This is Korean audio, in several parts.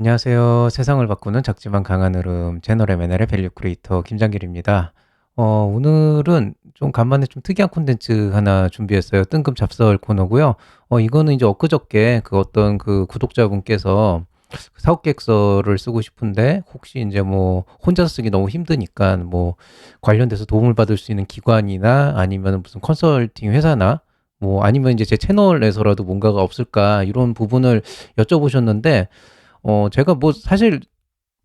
안녕하세요. 세상을 바꾸는 작지만 강한 흐름 채널 M&L의 밸류 크리에이터 김장길입니다. 오늘은 좀 간만에 좀 특이한 콘텐츠 하나 준비했어요. 뜬금 잡설 코너고요. 이거는 이제 엊그저께 그 어떤 그 구독자분께서 사업 계획서를 쓰고 싶은데 혹시 이제 뭐 혼자 쓰기 너무 힘드니까 뭐 관련돼서 도움을 받을 수 있는 기관이나 아니면 무슨 컨설팅 회사나 뭐 아니면 이제 제 채널에서라도 뭔가가 없을까 이런 부분을 여쭤보셨는데 제가 뭐 사실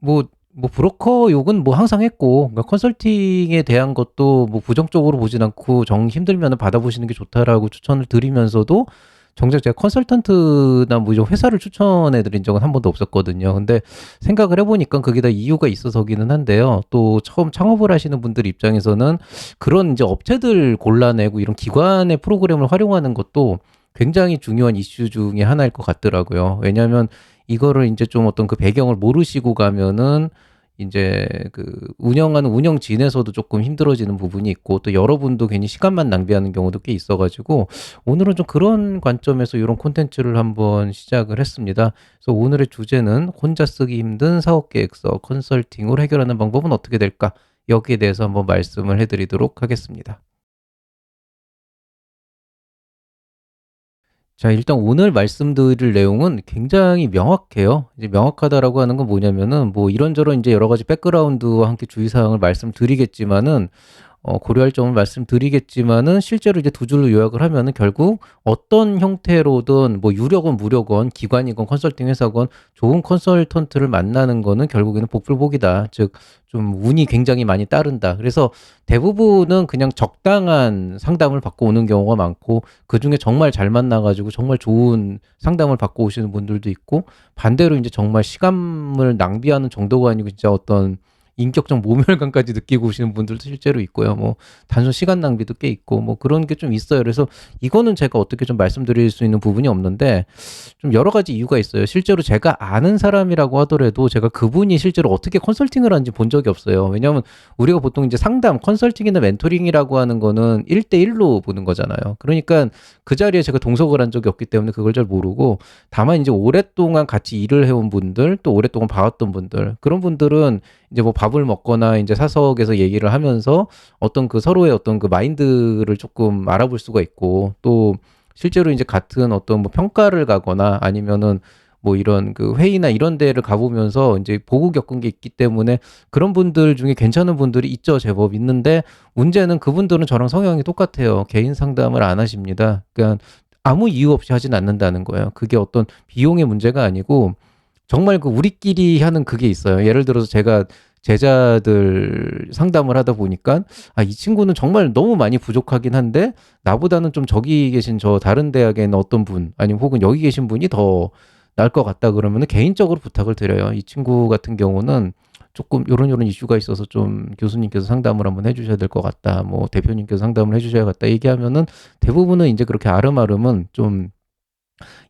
뭐 브로커 욕은 뭐 항상 했고, 그러니까 컨설팅에 대한 것도 뭐 부정적으로 보진 않고 정 힘들면은 받아보시는 게 좋다라고 추천을 드리면서도 정작 제가 컨설턴트나 뭐 이런 회사를 추천해 드린 적은 한 번도 없었거든요. 근데 생각을 해보니까 그게 다 이유가 있어서기는 한데요. 또 처음 창업을 하시는 분들 입장에서는 그런 이제 업체들 골라내고 이런 기관의 프로그램을 활용하는 것도 굉장히 중요한 이슈 중에 하나일 것 같더라고요. 왜냐하면 이거를 이제 좀 어떤 그 배경을 모르시고 가면은 이제 그 운영하는 운영진에서도 조금 힘들어지는 부분이 있고 또 여러분도 괜히 시간만 낭비하는 경우도 꽤 있어가지고 오늘은 좀 그런 관점에서 이런 콘텐츠를 한번 시작을 했습니다. 그래서 오늘의 주제는 혼자 쓰기 힘든 사업계획서 컨설팅으로 해결하는 방법은 어떻게 될까? 여기에 대해서 한번 말씀을 해드리도록 하겠습니다. 자, 일단 오늘 말씀드릴 내용은 굉장히 명확해요. 이제 명확하다라고 하는 건 뭐냐면은 뭐 이런저런 이제 여러 가지 백그라운드와 함께 주의사항을 말씀드리겠지만은 고려할 점을 말씀드리겠지만은 실제로 이제 두 줄로 요약을 하면은 결국 어떤 형태로든 뭐 유료건 무료건 기관이건 컨설팅 회사건 좋은 컨설턴트를 만나는 거는 결국에는 복불복이다. 즉 좀 운이 굉장히 많이 따른다. 그래서 대부분은 그냥 적당한 상담을 받고 오는 경우가 많고 그중에 정말 잘 만나가지고 정말 좋은 상담을 받고 오시는 분들도 있고 반대로 이제 정말 시간을 낭비하는 정도가 아니고 진짜 어떤 인격적 모멸감까지 느끼고 오시는 분들도 실제로 있고요. 뭐 단순 시간 낭비도 꽤 있고 뭐 그런 게 좀 있어요. 그래서 이거는 제가 어떻게 좀 말씀드릴 수 있는 부분이 없는데 좀 여러 가지 이유가 있어요. 실제로 제가 아는 사람이라고 하더라도 제가 그분이 실제로 어떻게 컨설팅을 하는지 본 적이 없어요. 왜냐하면 우리가 보통 이제 상담, 컨설팅이나 멘토링이라고 하는 거는 1대1로 보는 거잖아요. 그러니까 그 자리에 제가 동석을 한 적이 없기 때문에 그걸 잘 모르고 다만 이제 오랫동안 같이 일을 해온 분들 또 오랫동안 봐왔던 분들 그런 분들은 이제 뭐 밥을 먹거나 이제 사석에서 얘기를 하면서 어떤 그 서로의 어떤 그 마인드를 조금 알아볼 수가 있고 또 실제로 이제 같은 어떤 뭐 평가를 가거나 아니면은 뭐 이런 그 회의나 이런 데를 가보면서 이제 보고 겪은 게 있기 때문에 그런 분들 중에 괜찮은 분들이 있죠. 제법 있는데 문제는 그분들은 저랑 성향이 똑같아요. 개인 상담을 안 하십니다. 그러니까 아무 이유 없이 하진 않는다는 거예요. 그게 어떤 비용의 문제가 아니고 정말 그 우리끼리 하는 그게 있어요. 예를 들어서 제가 제자들 상담을 하다 보니까 이 친구는 정말 너무 많이 부족하긴 한데 나보다는 좀 저기 계신 저 다른 대학에 있는 어떤 분 아니면 혹은 여기 계신 분이 더 나을 것 같다 그러면은 개인적으로 부탁을 드려요. 이 친구 같은 경우는 조금 요런 이슈가 있어서 좀 교수님께서 상담을 한번 해주셔야 될 것 같다. 뭐 대표님께서 상담을 해주셔야겠다 얘기하면은 대부분은 이제 그렇게 아름아름은 좀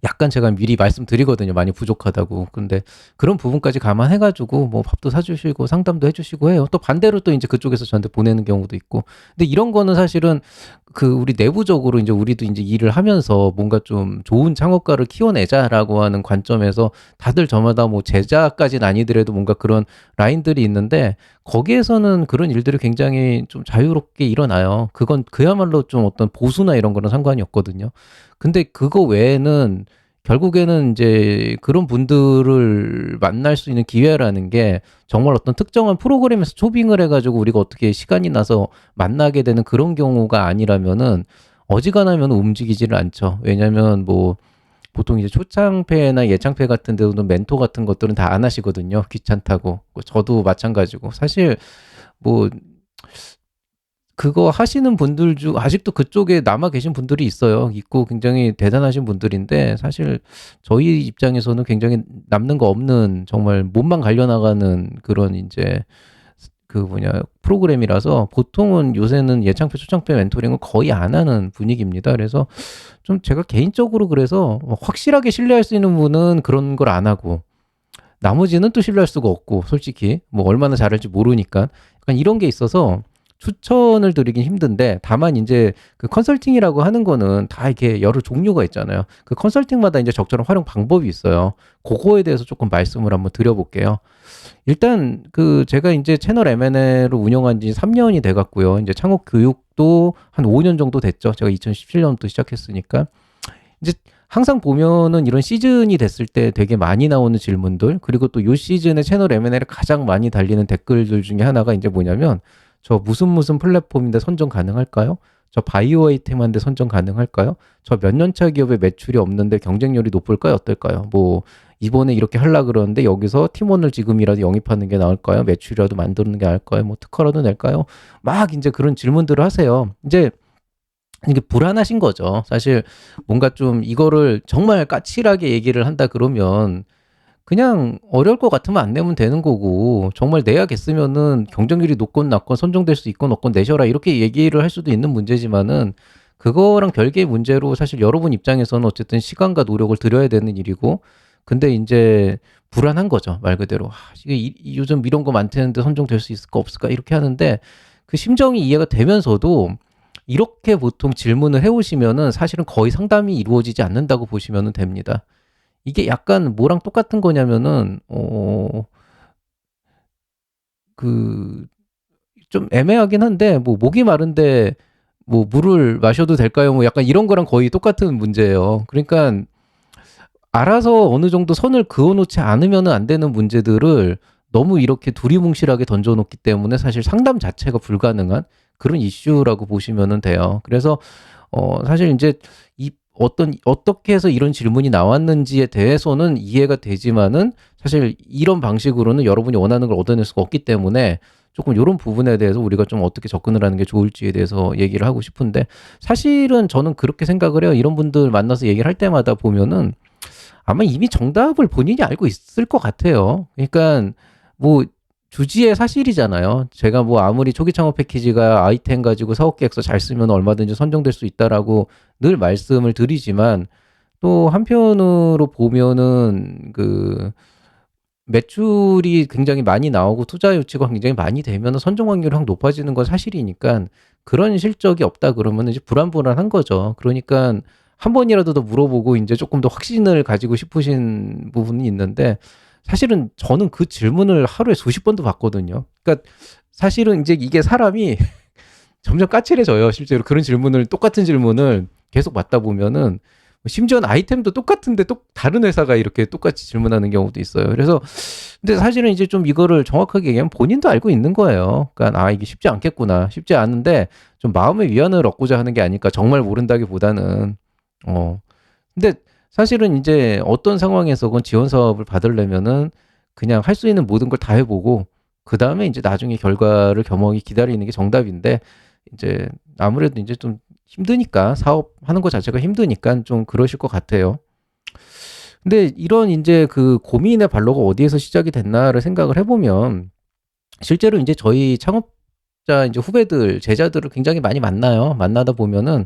약간 제가 미리 말씀드리거든요. 많이 부족하다고. 근데 그런 부분까지 감안해가지고 뭐 밥도 사주시고 상담도 해주시고 해요. 또 반대로 또 이제 그쪽에서 저한테 보내는 경우도 있고. 근데 이런 거는 사실은 그 우리 내부적으로 이제 우리도 이제 일을 하면서 뭔가 좀 좋은 창업가를 키워내자라고 하는 관점에서 다들 저마다 뭐 제자까지는 아니더라도 뭔가 그런 라인들이 있는데 거기에서는 그런 일들이 굉장히 좀 자유롭게 일어나요. 그건 그야말로 좀 어떤 보수나 이런 거는 상관이 없거든요. 근데 그거 외에는 결국에는 이제 그런 분들을 만날 수 있는 기회라는 게 정말 어떤 특정한 프로그램에서 초빙을 해가지고 우리가 어떻게 시간이 나서 만나게 되는 그런 경우가 아니라면은 어지간하면 움직이지를 않죠. 왜냐면 뭐 보통 이제 초창패나 예창패 같은 데서는 멘토 같은 것들은 다 안 하시거든요. 귀찮다고. 저도 마찬가지고. 사실 뭐 그거 하시는 분들 중 아직도 그쪽에 남아 계신 분들이 있어요. 있고 굉장히 대단하신 분들인데 사실 저희 입장에서는 굉장히 남는 거 없는 정말 몸만 갈려나가는 그런 이제 그 뭐냐 프로그램이라서 보통은 요새는 예창패 초창패 멘토링을 거의 안 하는 분위기입니다. 그래서 좀 제가 개인적으로 그래서 확실하게 신뢰할 수 있는 분은 그런 걸 안 하고 나머지는 또 신뢰할 수가 없고 솔직히 뭐 얼마나 잘할지 모르니까 약간 이런 게 있어서 추천을 드리긴 힘든데, 다만 이제 그 컨설팅이라고 하는 거는 다 이렇게 여러 종류가 있잖아요. 그 컨설팅마다 이제 적절한 활용 방법이 있어요. 그거에 대해서 조금 말씀을 한번 드려볼게요. 일단 그 제가 이제 채널 M&A를 운영한 지 3년이 돼 갔고요. 이제 창업 교육도 한 5년 정도 됐죠. 제가 2017년부터 시작했으니까. 이제 항상 보면은 이런 시즌이 됐을 때 되게 많이 나오는 질문들, 그리고 또 요 시즌에 채널 M&A를 가장 많이 달리는 댓글들 중에 하나가 이제 뭐냐면, 저 무슨 플랫폼인데 선정 가능할까요? 저 바이오 아이템인데 선정 가능할까요? 저 몇 년차 기업에 매출이 없는데 경쟁률이 높을까요? 어떨까요? 뭐 이번에 이렇게 하려 그러는데 여기서 팀원을 지금이라도 영입하는 게 나을까요? 매출이라도 만드는 게 나을까요? 뭐 특허라도 낼까요? 막 이제 그런 질문들을 하세요. 이제 이게 불안하신 거죠. 사실 뭔가 좀 이거를 정말 까칠하게 얘기를 한다 그러면 그냥 어려울 것 같으면 안 내면 되는 거고, 정말 내야겠으면은 경쟁률이 높건 낮건 선정될 수 있건 없건 내셔라 이렇게 얘기를 할 수도 있는 문제지만은, 그거랑 별개의 문제로 사실 여러분 입장에서는 어쨌든 시간과 노력을 들여야 되는 일이고, 근데 이제 불안한 거죠. 말 그대로. 이게 요즘 이런 거 많다는데 선정될 수 있을까 없을까 이렇게 하는데, 그 심정이 이해가 되면서도 이렇게 보통 질문을 해오시면은 사실은 거의 상담이 이루어지지 않는다고 보시면 됩니다. 이게 약간 뭐랑 똑같은 거냐면은 그 좀 애매하긴 한데, 뭐 목이 마른데 뭐 물을 마셔도 될까요? 뭐 약간 이런 거랑 거의 똑같은 문제예요. 그러니까 알아서 어느 정도 선을 그어 놓지 않으면은 안 되는 문제들을 너무 이렇게 두리뭉실하게 던져 놓기 때문에 사실 상담 자체가 불가능한 그런 이슈라고 보시면 돼요. 그래서 사실 이제 이 어떻게 해서 이런 질문이 나왔는지에 대해서는 이해가 되지만은, 사실 이런 방식으로는 여러분이 원하는 걸 얻어낼 수가 없기 때문에 조금 이런 부분에 대해서 우리가 좀 어떻게 접근을 하는 게 좋을지에 대해서 얘기를 하고 싶은데, 사실은 저는 그렇게 생각을 해요. 이런 분들 만나서 얘기를 할 때마다 보면은 아마 이미 정답을 본인이 알고 있을 것 같아요. 그러니까 뭐 주지의 사실이잖아요. 제가 뭐 아무리 초기 창업 패키지가 아이템 가지고 사업 계획서 잘 쓰면 얼마든지 선정될 수 있다라고 늘 말씀을 드리지만, 또 한편으로 보면은 그 매출이 굉장히 많이 나오고 투자 유치가 굉장히 많이 되면 선정 확률이 확 높아지는 건 사실이니까, 그런 실적이 없다 그러면 이제 불안불안한 거죠. 그러니까 한 번이라도 더 물어보고 이제 조금 더 확신을 가지고 싶으신 부분이 있는데, 사실은 저는 그 질문을 하루에 수십 번도 받거든요. 그러니까 사실은 이제 이게 사람이 점점 까칠해져요. 실제로 그런 질문을, 똑같은 질문을 계속 받다 보면은, 심지어는 아이템도 똑같은데 또 다른 회사가 이렇게 똑같이 질문하는 경우도 있어요. 그래서 근데 사실은 이제 좀 이거를 정확하게 얘기하면 본인도 알고 있는 거예요. 그러니까 이게 쉽지 않겠구나. 쉽지 않은데 좀 마음의 위안을 얻고자 하는 게 아닐까. 정말 모른다기보다는. 근데 사실은 이제 어떤 상황에서건 지원 사업을 받으려면은 그냥 할 수 있는 모든 걸 다 해보고 그 다음에 이제 나중에 결과를 겸허히 기다리는 게 정답인데, 이제 아무래도 이제 좀 힘드니까, 사업하는 것 자체가 힘드니까 좀 그러실 것 같아요. 근데 이런 이제 그 고민의 발로가 어디에서 시작이 됐나를 생각을 해보면, 실제로 이제 저희 창업자 이제 후배들, 제자들을 굉장히 많이 만나요. 만나다 보면은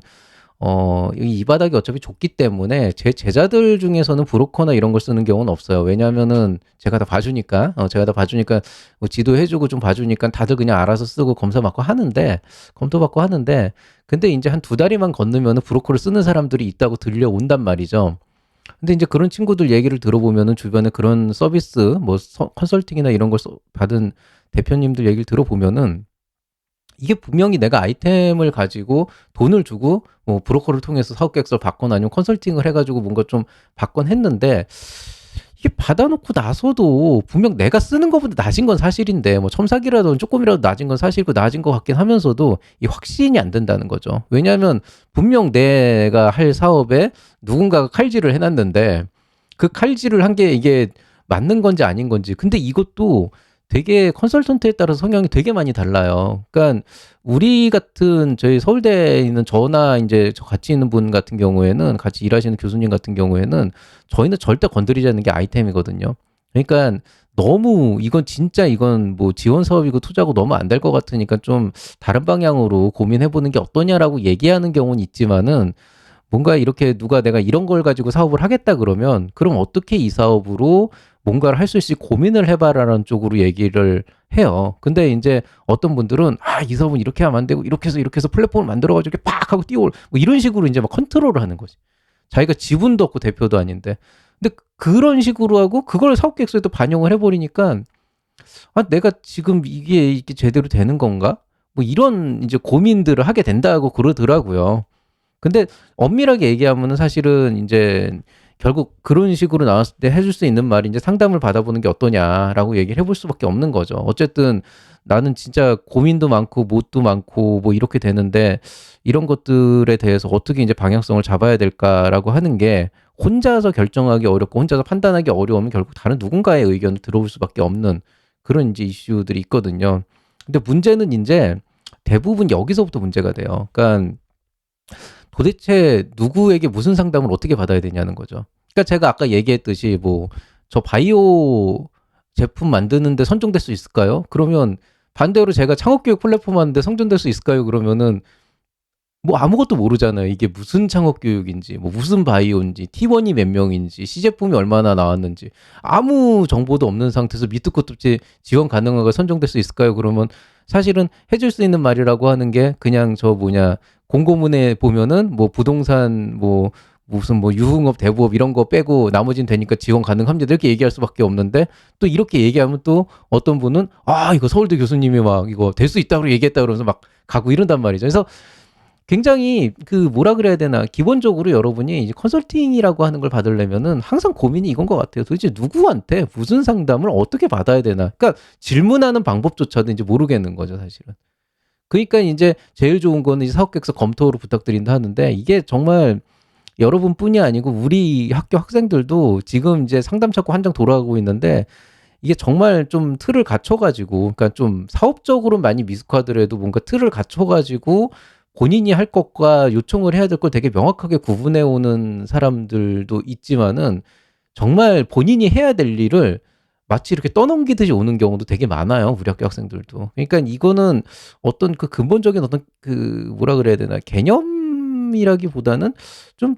이 바닥이 어차피 좁기 때문에 제 제자들 중에서는 브로커나 이런 걸 쓰는 경우는 없어요. 왜냐하면은 제가 다 봐주니까, 뭐 지도해주고 좀 봐주니까 다들 그냥 알아서 쓰고 검토받고 하는데, 근데 이제 한 두 다리만 건너면은 브로커를 쓰는 사람들이 있다고 들려온단 말이죠. 근데 이제 그런 친구들 얘기를 들어보면은 주변에 그런 서비스, 뭐 컨설팅이나 이런 걸 받은 대표님들 얘기를 들어보면은, 이게 분명히 내가 아이템을 가지고 돈을 주고 뭐 브로커를 통해서 사업 계획서를 받거나 아니면 컨설팅을 해가지고 뭔가 좀 받건 했는데, 이게 받아놓고 나서도 분명 내가 쓰는 것보다 낮은 건 사실인데, 뭐 첨삭이라도 조금이라도 낮은 건 사실이고 낮은 것 같긴 하면서도 이 확신이 안 된다는 거죠. 왜냐하면 분명 내가 할 사업에 누군가가 칼질을 해놨는데, 그 칼질을 한 게 이게 맞는 건지 아닌 건지. 근데 이것도 되게 컨설턴트에 따라서 성향이 되게 많이 달라요. 그러니까 우리 같은 저희 서울대에 있는 저나 이제 저 같이 있는 분 같은 경우에는, 같이 일하시는 교수님 같은 경우에는 저희는 절대 건드리지 않는 게 아이템이거든요. 그러니까 너무 이건 뭐 지원 사업이고 투자고 너무 안 될 것 같으니까 좀 다른 방향으로 고민해보는 게 어떠냐라고 얘기하는 경우는 있지만은, 뭔가 이렇게 누가 내가 이런 걸 가지고 사업을 하겠다 그러면, 그럼 어떻게 이 사업으로 뭔가를 할 수 있을지 고민을 해봐라는 쪽으로 얘기를 해요. 근데 이제 어떤 분들은 이 사업은 이렇게 하면 안 되고 이렇게 해서 플랫폼을 만들어가지고 이렇게 팍 하고 뛰어올 뭐 이런 식으로 이제 막 컨트롤을 하는 거지. 자기가 지분도 없고 대표도 아닌데. 근데 그런 식으로 하고 그걸 사업 계획서에 또 반영을 해버리니까 내가 지금 이게 제대로 되는 건가? 뭐 이런 이제 고민들을 하게 된다고 그러더라고요. 근데 엄밀하게 얘기하면은 사실은 이제 결국 그런 식으로 나왔을 때 해줄 수 있는 말이 이제 상담을 받아보는 게 어떠냐라고 얘기를 해볼 수밖에 없는 거죠. 어쨌든 나는 진짜 고민도 많고 뭣도 많고 뭐 이렇게 되는데 이런 것들에 대해서 어떻게 이제 방향성을 잡아야 될까라고 하는 게 혼자서 결정하기 어렵고 혼자서 판단하기 어려우면 결국 다른 누군가의 의견을 들어볼 수밖에 없는 그런 이제 이슈들이 있거든요. 근데 문제는 이제 대부분 여기서부터 문제가 돼요. 그러니까 도대체 누구에게 무슨 상담을 어떻게 받아야 되냐는 거죠. 그러니까 제가 아까 얘기했듯이 뭐 저 바이오 제품 만드는데 선정될 수 있을까요? 그러면 반대로 제가 창업교육 플랫폼 하는데 선정될 수 있을까요? 그러면은 뭐 아무것도 모르잖아요. 이게 무슨 창업교육인지, 뭐 무슨 바이오인지, 팀원이 몇 명인지, 시제품이 얼마나 나왔는지 아무 정보도 없는 상태에서 밑도 끝도 없이 지원 가능하게 선정될 수 있을까요? 그러면 사실은 해줄 수 있는 말이라고 하는 게 그냥 저 뭐냐 공고문에 보면은 뭐 부동산 뭐 무슨 뭐 유흥업 대부업 이런 거 빼고 나머지는 되니까 지원 가능합니다 이렇게 얘기할 수밖에 없는데 또 이렇게 얘기하면 또 어떤 분은 이거 서울대 교수님이 막 이거 될 수 있다고 얘기했다 그러면서 막 가고 이런단 말이죠. 그래서 굉장히 그 뭐라 그래야 되나 기본적으로 여러분이 이제 컨설팅이라고 하는 걸 받으려면은 항상 고민이 이건 것 같아요. 도대체 누구한테 무슨 상담을 어떻게 받아야 되나? 그러니까 질문하는 방법조차도 이제 모르겠는 거죠, 사실은. 그러니까 이제 제일 좋은 거는 이제 사업계획서 검토를 부탁드린다 하는데 이게 정말 여러분뿐이 아니고 우리 학교 학생들도 지금 이제 상담 찾고 한 장 돌아가고 있는데 이게 정말 좀 틀을 갖춰가지고, 그러니까 좀 사업적으로 많이 미숙하더라도 뭔가 틀을 갖춰가지고 본인이 할 것과 요청을 해야 될 걸 되게 명확하게 구분해 오는 사람들도 있지만은 정말 본인이 해야 될 일을 마치 이렇게 떠넘기듯이 오는 경우도 되게 많아요. 우리 학교 학생들도. 그러니까 이거는 어떤 그 근본적인 어떤 그 뭐라 그래야 되나 개념이라기보다는 좀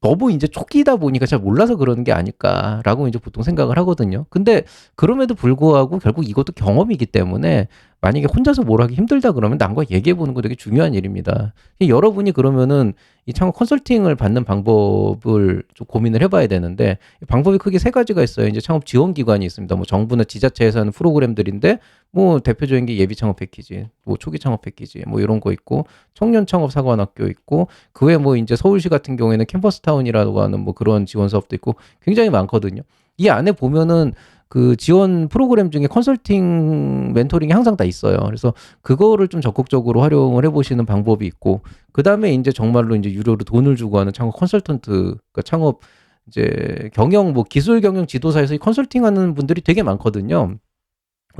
너무 이제 초기다 보니까 잘 몰라서 그러는 게 아닐까라고 이제 보통 생각을 하거든요. 근데 그럼에도 불구하고 결국 이것도 경험이기 때문에 만약에 혼자서 뭘 하기 힘들다 그러면 남과 얘기해 보는 거 되게 중요한 일입니다. 여러분이 그러면은 이 창업 컨설팅을 받는 방법을 좀 고민을 해봐야 되는데 방법이 크게 세 가지가 있어요. 이제 창업 지원 기관이 있습니다. 뭐 정부나 지자체에서 하는 프로그램들인데 뭐 대표적인 게 예비 창업 패키지, 뭐 초기 창업 패키지, 뭐 이런 거 있고 청년 창업 사관학교 있고 그 외에 뭐 이제 서울시 같은 경우에는 캠퍼스 타운이라고 하는 뭐 그런 지원 사업도 있고 굉장히 많거든요. 이 안에 보면은 그 지원 프로그램 중에 컨설팅 멘토링이 항상 다 있어요. 그래서 그거를 좀 적극적으로 활용을 해보시는 방법이 있고, 그 다음에 이제 정말로 이제 유료로 돈을 주고 하는 창업 컨설턴트, 그러니까 창업 이제 경영 뭐 기술 경영 지도사에서 이 컨설팅하는 분들이 되게 많거든요.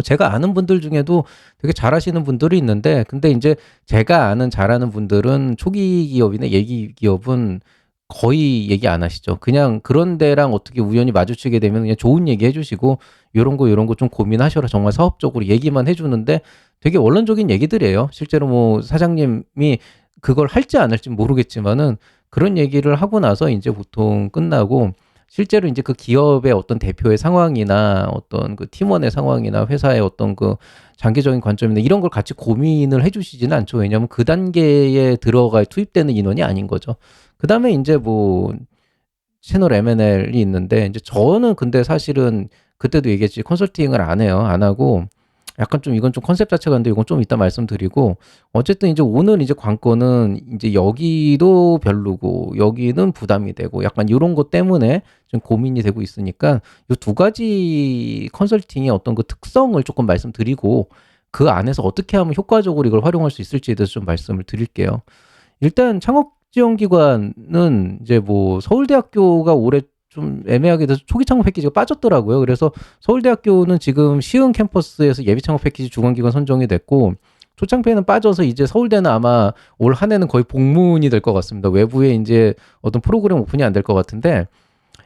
제가 아는 분들 중에도 되게 잘하시는 분들이 있는데, 근데 이제 제가 아는 잘하는 분들은 초기 기업이나 예기 기업은 거의 얘기 안 하시죠. 그냥 그런 데랑 어떻게 우연히 마주치게 되면 그냥 좋은 얘기 해주시고, 요런 거 좀 고민하셔라. 정말 사업적으로 얘기만 해주는데 되게 원론적인 얘기들이에요. 실제로 뭐 사장님이 그걸 할지 안 할지 모르겠지만은 그런 얘기를 하고 나서 이제 보통 끝나고 실제로 이제 그 기업의 어떤 대표의 상황이나 어떤 그 팀원의 상황이나 회사의 어떤 그 장기적인 관점이나 이런 걸 같이 고민을 해주시지는 않죠. 왜냐하면 그 단계에 들어가 투입되는 인원이 아닌 거죠. 그 다음에 이제 뭐 채널 M&L이 있는데 이제 저는 근데 사실은 그때도 얘기했지 컨설팅을 안 해요. 안 하고 약간 좀 이건 좀 컨셉 자체가 근데 이건 좀 이따 말씀드리고 어쨌든 이제 오늘 이제 관건은 이제 여기도 별로고 여기는 부담이 되고 약간 이런 것 때문에 좀 고민이 되고 있으니까 이 두 가지 컨설팅의 어떤 그 특성을 조금 말씀드리고 그 안에서 어떻게 하면 효과적으로 이걸 활용할 수 있을지에 대해서 좀 말씀을 드릴게요. 일단 창업 지원 기관은 이제 뭐 서울대학교가 올해 좀 애매하게 돼서 초기 창업 패키지가 빠졌더라고요. 그래서 서울대학교는 지금 시흥 캠퍼스에서 예비 창업 패키지 주관기관 선정이 됐고 초창기에는 빠져서 이제 서울대는 아마 올 한 해는 거의 복문이 될 것 같습니다. 외부에 이제 어떤 프로그램 오픈이 안 될 것 같은데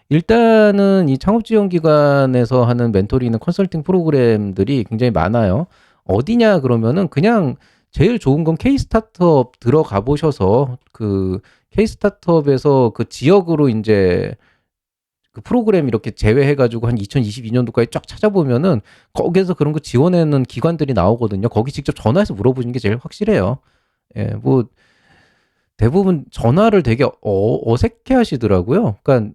일단은 이 창업지원기관에서 하는 멘토링이나 컨설팅 프로그램들이 굉장히 많아요. 어디냐 그러면은 그냥 제일 좋은 건 K-스타트업 들어가 보셔서 그 K-스타트업에서 그 지역으로 이제 그 프로그램 이렇게 제외해가지고 한 2022년도까지 쫙 찾아보면은 거기에서 그런 거 지원하는 기관들이 나오거든요. 거기 직접 전화해서 물어보는 게 제일 확실해요. 예, 뭐 대부분 전화를 되게 어색해 하시더라고요. 그러니까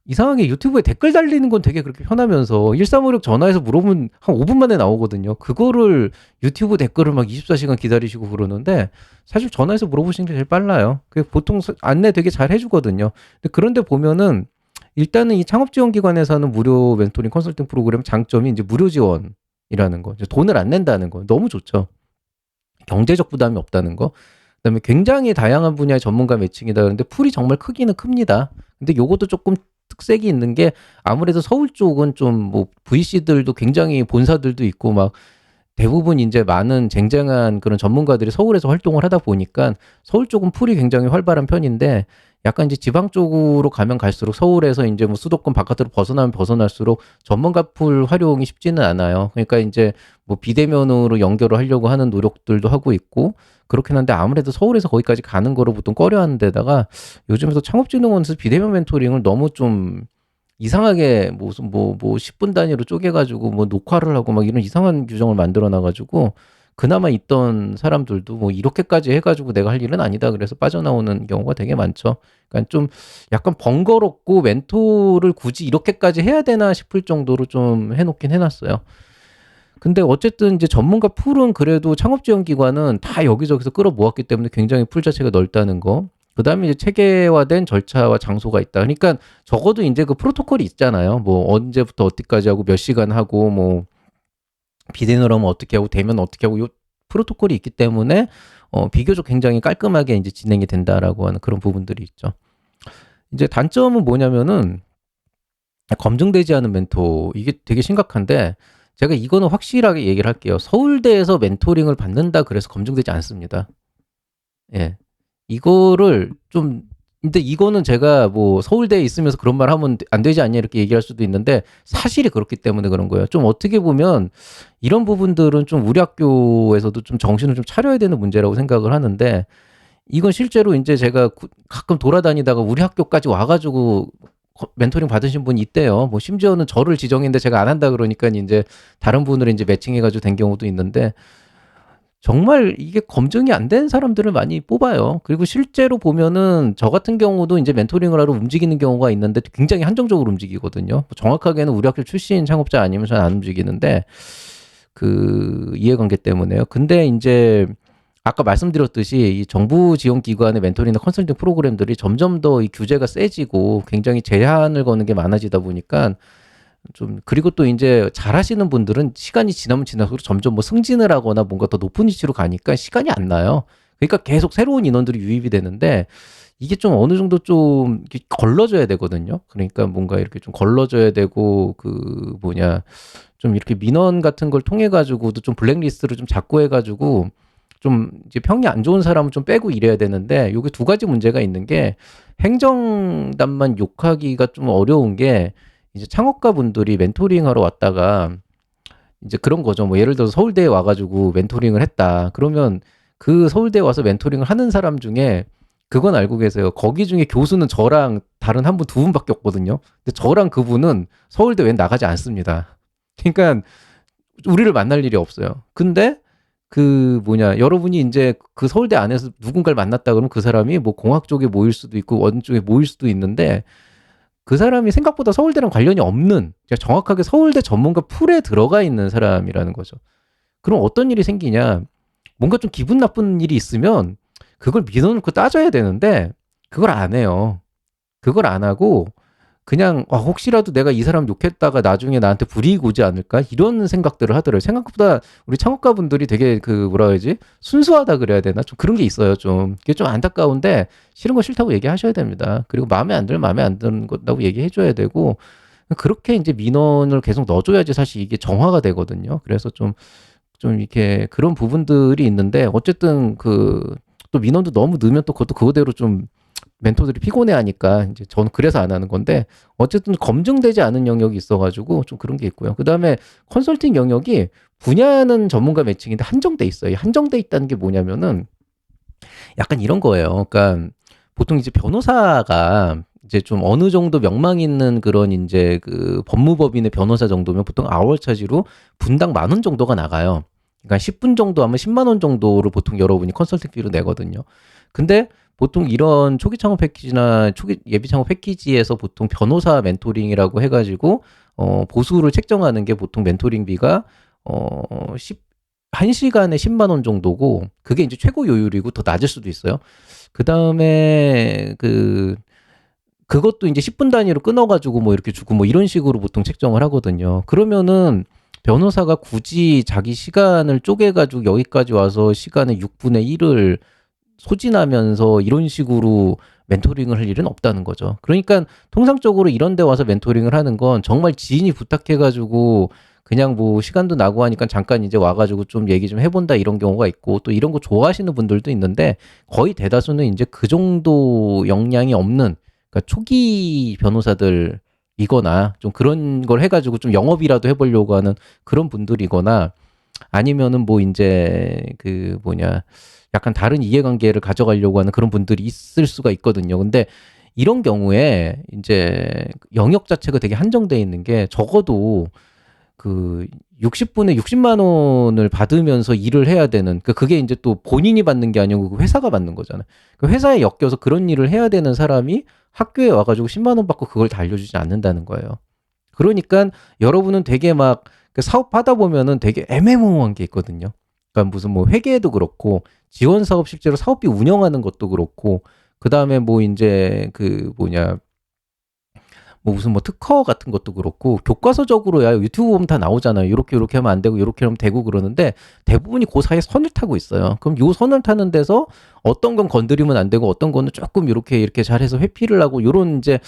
이상하게 유튜브에 댓글 달리는 건 되게 그렇게 편하면서 1356 전화해서 물어보면 한 5분 만에 나오거든요. 그거를 유튜브 댓글을 막 24시간 기다리시고 그러는데 사실 전화해서 물어보시는 게 제일 빨라요. 그게 보통 안내 되게 잘 해주거든요. 근데 그런데 보면은 일단은 이 창업지원기관에서 하는 무료 멘토링 컨설팅 프로그램 장점이 이제 무료 지원이라는 거. 이제 돈을 안 낸다는 거. 너무 좋죠. 경제적 부담이 없다는 거. 그다음에 굉장히 다양한 분야의 전문가 매칭이다. 그런데 풀이 정말 크기는 큽니다. 근데 요것도 조금 특색이 있는 게 아무래도 서울 쪽은 좀 뭐 VC들도 굉장히 본사들도 있고 막 대부분 이제 많은 쟁쟁한 그런 전문가들이 서울에서 활동을 하다 보니까 서울 쪽은 풀이 굉장히 활발한 편인데 약간 이제 지방 쪽으로 가면 갈수록 서울에서 이제 뭐 수도권 바깥으로 벗어나면 벗어날수록 전문가 풀 활용이 쉽지는 않아요. 그러니까 이제 뭐 비대면으로 연결을 하려고 하는 노력들도 하고 있고 그렇긴 한데 아무래도 서울에서 거기까지 가는 거를 보통 꺼려하는 데다가 요즘에서 창업진흥원에서 비대면 멘토링을 너무 좀 이상하게 무슨 뭐 10분 단위로 쪼개가지고 뭐 녹화를 하고 막 이런 이상한 규정을 만들어 놔가지고 그나마 있던 사람들도 뭐 이렇게까지 해가지고 내가 할 일은 아니다 그래서 빠져나오는 경우가 되게 많죠. 그러니까 좀 약간 번거롭고 멘토를 굳이 이렇게까지 해야 되나 싶을 정도로 좀 해놓긴 해놨어요. 근데 어쨌든 이제 전문가 풀은 그래도 창업지원기관은 다 여기저기서 끌어모았기 때문에 굉장히 풀 자체가 넓다는 거. 그 다음에 이제 체계화된 절차와 장소가 있다. 그러니까 적어도 이제 그 프로토콜이 있잖아요. 뭐 언제부터 어디까지 하고 몇 시간 하고 뭐 비대면으로 하면 어떻게 하고 대면 어떻게 하고 요 프로토콜이 있기 때문에 비교적 굉장히 깔끔하게 이제 진행이 된다라고 하는 그런 부분들이 있죠. 이제 단점은 뭐냐면은 검증되지 않은 멘토 이게 되게 심각한데 제가 이거는 확실하게 얘기를 할게요. 서울대에서 멘토링을 받는다 그래서 검증되지 않습니다. 예. 이거를 좀 근데 이거는 제가 뭐 서울대에 있으면서 그런 말 하면 안 되지 않냐 이렇게 얘기할 수도 있는데 사실이 그렇기 때문에 그런 거예요. 좀 어떻게 보면 이런 부분들은 좀 우리 학교에서도 좀 정신을 좀 차려야 되는 문제라고 생각을 하는데 이건 실제로 이제 제가 가끔 돌아다니다가 우리 학교까지 와가지고 멘토링 받으신 분이 있대요. 뭐 심지어는 저를 지정했는데 제가 안 한다 그러니까 이제 다른 분을 이제 매칭해가지고 된 경우도 있는데 정말 이게 검증이 안 된 사람들을 많이 뽑아요. 그리고 실제로 보면은 저 같은 경우도 이제 멘토링을 하러 움직이는 경우가 있는데 굉장히 한정적으로 움직이거든요. 정확하게는 우리 학교 출신 창업자 아니면 잘 안 움직이는데 그 이해관계 때문에요. 근데 이제 아까 말씀드렸듯이 이 정부 지원 기관의 멘토링이나 컨설팅 프로그램들이 점점 더 이 규제가 세지고 굉장히 제한을 거는 게 많아지다 보니까 좀 그리고 또 이제 잘하시는 분들은 시간이 지나면 지날수록 점점 뭐 승진을 하거나 뭔가 더 높은 위치로 가니까 시간이 안 나요. 그러니까 계속 새로운 인원들이 유입이 되는데 이게 좀 어느 정도 좀 걸러져야 되거든요. 그러니까 뭔가 이렇게 좀 걸러져야 되고 그 뭐냐 좀 이렇게 민원 같은 걸 통해 가지고도 좀 블랙리스트를 좀 잡고 해가지고 좀 이제 평이 안 좋은 사람은 좀 빼고 이래야 되는데 요게 두 가지 문제가 있는 게 행정단만 욕하기가 좀 어려운 게 이제 창업가 분들이 멘토링 하러 왔다가 이제 그런 거죠. 뭐 예를 들어서 서울대에 와가지고 멘토링을 했다. 그러면 그 서울대에 와서 멘토링을 하는 사람 중에 그건 알고 계세요. 거기 중에 교수는 저랑 다른 한 분, 두 분밖에 없거든요. 근데 저랑 그분은 서울대 왜 나가지 않습니다. 그러니까 우리를 만날 일이 없어요. 근데 그 뭐냐 여러분이 이제 그 서울대 안에서 누군가를 만났다 그러면 그 사람이 뭐 공학 쪽에 모일 수도 있고 어느 쪽에 모일 수도 있는데 그 사람이 생각보다 서울대랑 관련이 없는 정확하게 서울대 전문가 풀에 들어가 있는 사람이라는 거죠. 그럼 어떤 일이 생기냐 뭔가 좀 기분 나쁜 일이 있으면 그걸 믿어놓고 따져야 되는데 그걸 안 해요. 그걸 안 하고 그냥 혹시라도 내가 이 사람 욕했다가 나중에 나한테 불이익 오지 않을까 이런 생각들을 하더라고요. 생각보다 우리 창업가 분들이 되게 그 뭐라 그러지 순수하다 그래야 되나 좀 그런 게 있어요. 좀 그게 좀 안타까운데 싫은 거 싫다고 얘기하셔야 됩니다. 그리고 마음에 안 들면 마음에 안 드는 거라고 얘기해줘야 되고 그렇게 이제 민원을 계속 넣어줘야지 사실 이게 정화가 되거든요. 그래서 좀 이렇게 그런 부분들이 있는데 어쨌든 그 또 민원도 너무 넣으면 또 그것도 그거대로 좀 멘토들이 피곤해하니까 이제 저는 그래서 안 하는 건데 어쨌든 검증되지 않은 영역이 있어가지고 좀 그런 게 있고요. 그 다음에 컨설팅 영역이 분야는 전문가 매칭인데 한정돼 있어요. 한정돼 있다는 게 뭐냐면은 약간 이런 거예요. 그러니까 보통 이제 변호사가 이제 좀 어느 정도 명망 있는 그런 이제 그 법무법인의 변호사 정도면 보통 아워 차지로 분당 10,000원 정도가 나가요. 그러니까 10분 정도 하면 10만 원 정도를 보통 여러분이 컨설팅 피로 내거든요. 근데 보통 이런 초기 창업 패키지나 초기 예비 창업 패키지에서 보통 변호사 멘토링이라고 해가지고 보수를 책정하는 게 보통 멘토링비가 1시간에 10만 원 정도고, 그게 이제 최고 요율이고 더 낮을 수도 있어요. 그 다음에 그것도 이제 10분 단위로 끊어가지고 뭐 이렇게 주고 뭐 이런 식으로 보통 책정을 하거든요. 그러면은 변호사가 굳이 자기 시간을 쪼개가지고 여기까지 와서 시간의 6분의 1을 소진하면서 이런 식으로 멘토링을 할 일은 없다는 거죠. 그러니까 통상적으로 이런 데 와서 멘토링을 하는 건 정말 지인이 부탁해가지고 그냥 뭐 시간도 나고 하니까 잠깐 이제 와가지고 좀 얘기 좀 해본다 이런 경우가 있고, 또 이런 거 좋아하시는 분들도 있는데 거의 대다수는 이제 그 정도 역량이 없는, 그러니까 초기 변호사들이거나 좀 그런 걸 해가지고 좀 영업이라도 해보려고 하는 그런 분들이거나, 아니면은 뭐 이제 그 뭐냐 약간 다른 이해관계를 가져가려고 하는 그런 분들이 있을 수가 있거든요. 근데 이런 경우에 이제 영역 자체가 되게 한정돼 있는 게, 적어도 그 60분에 60만 원을 받으면서 일을 해야 되는, 그게 이제 또 본인이 받는 게 아니고 그 회사가 받는 거잖아요. 그 회사에 엮여서 그런 일을 해야 되는 사람이 학교에 와가지고 10만 원 받고 그걸 다 알려주지 않는다는 거예요. 그러니까 여러분은 되게 막 사업하다 보면은 되게 애매모호한 게 있거든요. 그러니까 무슨 뭐 회계도 그렇고, 지원 사업 실제로 사업비 운영하는 것도 그렇고, 그 다음에 뭐 이제 그 뭐냐 뭐 무슨 뭐 특허 같은 것도 그렇고, 교과서적으로야 유튜브 보면 다 나오잖아요. 이렇게 하면 안 되고 이렇게 하면 되고, 그러는데 대부분이 그 사이에 선을 타고 있어요. 그럼 요 선을 타는 데서 어떤 건 건드리면 안 되고 어떤 거는 조금 이렇게 잘해서 회피를 하고, 요런 이제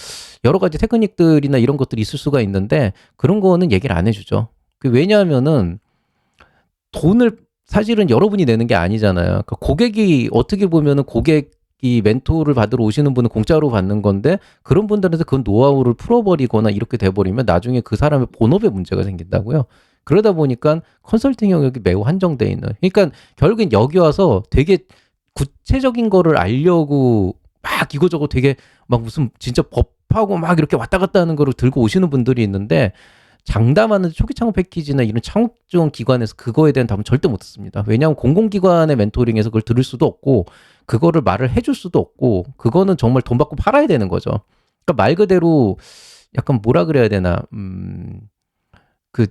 여러 가지 테크닉들이나 이런 것들이 있을 수가 있는데, 그런 거는 얘기를 안 해주죠. 왜냐하면은 돈을 사실은 여러분이 내는 게 아니잖아요. 그러니까 고객이 어떻게 보면은 고객이 멘토를 받으러 오시는 분은 공짜로 받는 건데, 그런 분들한테 그 노하우를 풀어버리거나 이렇게 돼버리면 나중에 그 사람의 본업에 문제가 생긴다고요. 그러다 보니까 컨설팅 영역이 매우 한정돼 있는. 그러니까 결국엔 여기 와서 되게 구체적인 거를 알려고 막 이거저거 되게 막 무슨 진짜 법하고 막 이렇게 왔다 갔다 하는 거를 들고 오시는 분들이 있는데, 장담하는 초기 창업 패키지나 이런 창업 지원 기관에서 그거에 대한 답은 절대 못 듣습니다. 왜냐하면 공공기관의 멘토링에서 그걸 들을 수도 없고, 그거를 말을 해줄 수도 없고, 그거는 정말 돈 받고 팔아야 되는 거죠. 그러니까 말 그대로 약간 뭐라 그래야 되나, 그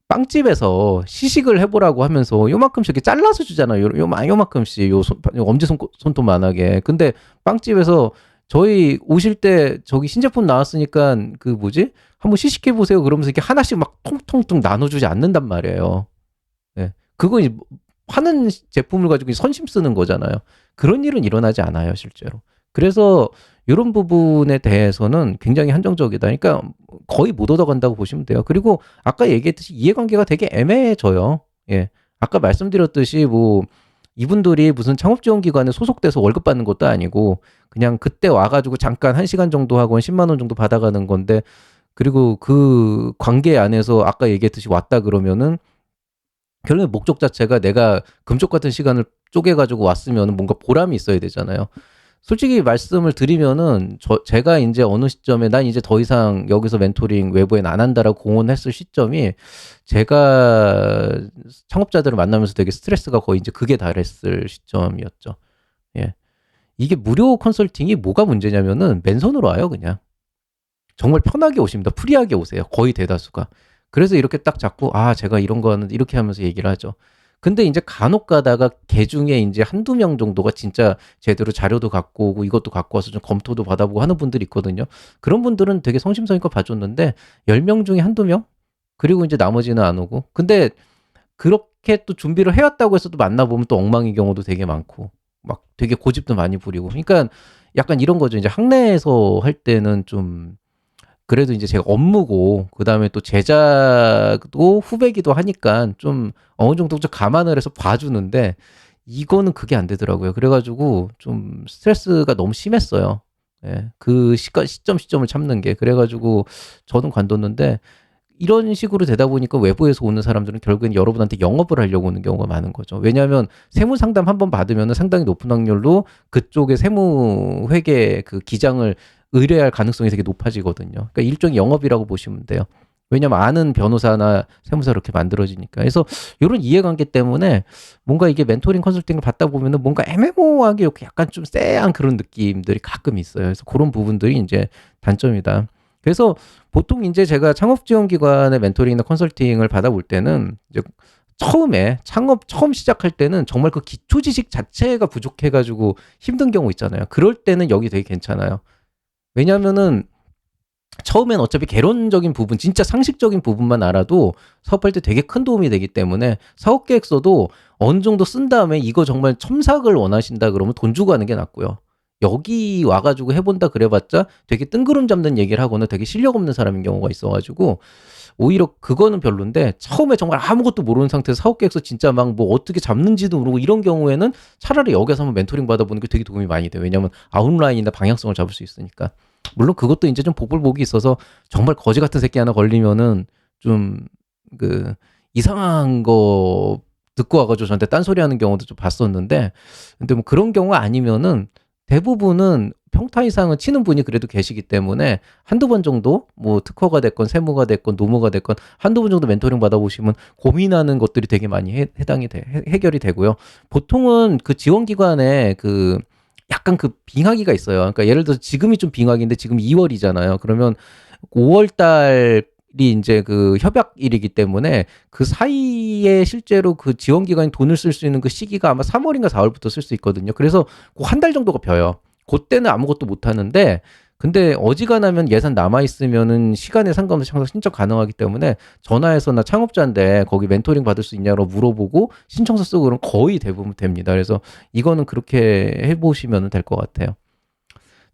빵집에서 시식을 해보라고 하면서 요만큼씩 이렇게 잘라서 주잖아요. 요만큼씩 엄지 손톱만하게. 근데 빵집에서 저희 오실 때 저기 신제품 나왔으니까 그 뭐지? 한번 시식해 보세요. 그러면서 이렇게 하나씩 막 통통통 나눠주지 않는단 말이에요. 예. 그거 파는 제품을 가지고 선심 쓰는 거잖아요. 그런 일은 일어나지 않아요, 실제로. 그래서 이런 부분에 대해서는 굉장히 한정적이다. 그러니까 거의 못 얻어간다고 보시면 돼요. 그리고 아까 얘기했듯이 이해관계가 되게 애매해져요. 예. 아까 말씀드렸듯이 뭐 이분들이 무슨 창업지원기관에 소속돼서 월급 받는 것도 아니고, 그냥 그때 와가지고 잠깐 1시간 정도 하고 10만 원 정도 받아가는 건데, 그리고 그 관계 안에서 아까 얘기했듯이 왔다 그러면은 결국에 목적 자체가 내가 금쪽 같은 시간을 쪼개가지고 왔으면 뭔가 보람이 있어야 되잖아요. 솔직히 말씀을 드리면은 제가 이제 어느 시점에 난 이제 더 이상 여기서 멘토링 외부엔 안 한다라고 공언했을 시점이, 제가 창업자들을 만나면서 되게 스트레스가 거의 이제 극에 달했을 시점이었죠. 예. 이게 무료 컨설팅이 뭐가 문제냐면은 맨손으로 와요, 그냥. 정말 편하게 오십니다. 프리하게 오세요. 거의 대다수가. 그래서 이렇게 딱 잡고, 제가 이런 거 하는데 이렇게 하면서 얘기를 하죠. 근데 이제 간혹 가다가 개 중에 이제 한두 명 정도가 진짜 제대로 자료도 갖고 오고 이것도 갖고 와서 좀 검토도 받아보고 하는 분들이 있거든요. 그런 분들은 되게 성심성의껏 봐줬는데, 10명 중에 한두 명? 그리고 이제 나머지는 안 오고. 근데 그렇게 또 준비를 해왔다고 해서 또 만나보면 또 엉망인 경우도 되게 많고, 막 되게 고집도 많이 부리고. 그러니까 약간 이런 거죠. 이제 학내에서 할 때는 좀 그래도 이제 제가 업무고, 그 다음에 또 제자도 후배기도 하니까 좀 어느 정도 좀 감안을 해서 봐주는데, 이거는 그게 안 되더라고요. 그래가지고 좀 스트레스가 너무 심했어요. 예, 그 시점을 참는 게. 그래가지고 저는 관뒀는데, 이런 식으로 되다 보니까 외부에서 오는 사람들은 결국엔 여러분한테 영업을 하려고 오는 경우가 많은 거죠. 왜냐하면 세무 상담 한번 받으면 상당히 높은 확률로 그쪽의 세무 회계 그 기장을 의뢰할 가능성이 되게 높아지거든요. 그러니까 일종의 영업이라고 보시면 돼요. 왜냐면 아는 변호사나 세무사로 이렇게 만들어지니까. 그래서 이런 이해관계 때문에 뭔가 이게 멘토링 컨설팅을 받다 보면은 뭔가 애매모호하게 이렇게 약간 좀 쎄한 그런 느낌들이 가끔 있어요. 그래서 그런 부분들이 이제 단점이다. 그래서 보통 이제 제가 창업지원기관의 멘토링이나 컨설팅을 받아볼 때는 이제 처음에 창업 처음 시작할 때는 정말 그 기초 지식 자체가 부족해가지고 힘든 경우 있잖아요. 그럴 때는 여기 되게 괜찮아요. 왜냐면은 처음엔 어차피 개론적인 부분, 진짜 상식적인 부분만 알아도 사업할 때 되게 큰 도움이 되기 때문에 사업 계획서도 어느 정도 쓴 다음에 이거 정말 첨삭을 원하신다 그러면 돈 주고 하는 게 낫고요. 여기 와가지고 해본다 그래봤자 되게 뜬구름 잡는 얘기를 하거나 되게 실력 없는 사람인 경우가 있어가지고 오히려 그거는 별론데 처음에 정말 아무것도 모르는 상태에서 사업 계획서 진짜 막 뭐 어떻게 잡는지도 모르고 이런 경우에는 차라리 여기서 한번 멘토링 받아보는 게 되게 도움이 많이 돼요. 왜냐면 아웃라인이나 방향성을 잡을 수 있으니까. 물론 그것도 이제 좀 복불복이 있어서 정말 거지 같은 새끼 하나 걸리면은 좀 그 이상한 거 듣고 와가지고 저한테 딴소리 하는 경우도 좀 봤었는데 근데 뭐 그런 경우가 아니면은 대부분은 평타 이상은 치는 분이 그래도 계시기 때문에 한두 번 정도 뭐 특허가 됐건 세무가 됐건 노무가 됐건 한두 번 정도 멘토링 받아보시면 고민하는 것들이 되게 많이 해당이 해결이 되고요. 보통은 그 지원기관에 그 약간 그 빙하기가 있어요. 그러니까 예를 들어서 지금이 좀 빙하기인데 지금 2월이잖아요. 그러면 5월 달이 이제 그 협약일이기 때문에 그 사이에 실제로 그 지원기관이 돈을 쓸 수 있는 그 시기가 아마 3월인가 4월부터 쓸 수 있거든요. 그래서 그 한 달 정도가 벼요. 그때는 아무것도 못 하는데 근데 어지간하면 예산 남아있으면은 시간에 상관없이 항상 신청 가능하기 때문에 전화해서 나 창업자인데 거기 멘토링 받을 수 있냐고 물어보고 신청서 쓰고 그러면 거의 대부분 됩니다. 그래서 이거는 그렇게 해보시면 될 것 같아요.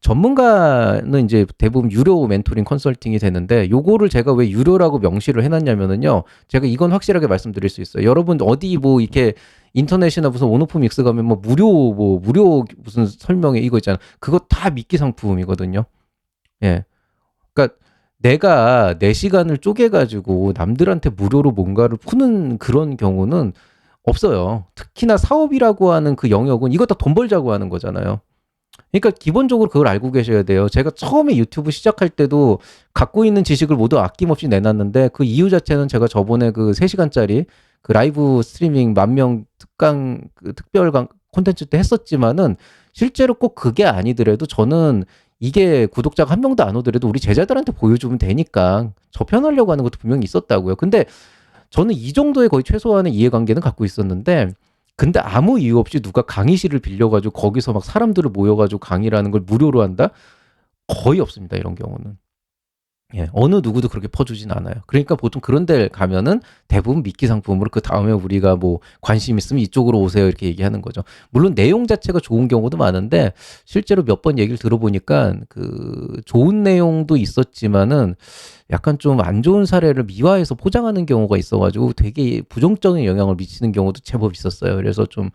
전문가는 이제 대부분 유료 멘토링 컨설팅이 되는데 요거를 제가 왜 유료라고 명시를 해놨냐면은요. 제가 이건 확실하게 말씀드릴 수 있어요. 여러분 어디 뭐 이렇게 인터넷이나 무슨 온오프 믹스 가면 뭐 무료 무슨 설명회 이거 있잖아. 그거 다 미끼 상품이거든요. 예. 그러니까 내가 내 시간을 쪼개가지고 남들한테 무료로 뭔가를 푸는 그런 경우는 없어요. 특히나 사업이라고 하는 그 영역은 이거 다 돈 벌자고 하는 거잖아요. 그러니까 기본적으로 그걸 알고 계셔야 돼요. 제가 처음에 유튜브 시작할 때도 갖고 있는 지식을 모두 아낌없이 내놨는데 그 이유 자체는 제가 저번에 그 3시간짜리 그 라이브 스트리밍 10,000명 특강 그 특별 콘텐츠 때 했었지만은 실제로 꼭 그게 아니더라도 저는 이게 구독자가 한 명도 안 오더라도 우리 제자들한테 보여주면 되니까 저편하려고 하는 것도 분명히 있었다고요. 근데 저는 이 정도의 거의 최소한의 이해관계는 갖고 있었는데 근데 아무 이유 없이 누가 강의실을 빌려가지고 거기서 막 사람들을 모여가지고 강의를 하는 걸 무료로 한다? 거의 없습니다. 이런 경우는. 예, 어느 누구도 그렇게 퍼주진 않아요. 그러니까 보통 그런 데 가면은 대부분 미끼 상품으로 그 다음에 우리가 뭐 관심 있으면 이쪽으로 오세요 이렇게 얘기하는 거죠. 물론 내용 자체가 좋은 경우도 많은데 실제로 몇 번 얘기를 들어보니까 그 좋은 내용도 있었지만은 약간 좀 안 좋은 사례를 미화해서 포장하는 경우가 있어가지고 되게 부정적인 영향을 미치는 경우도 제법 있었어요. 그래서 좀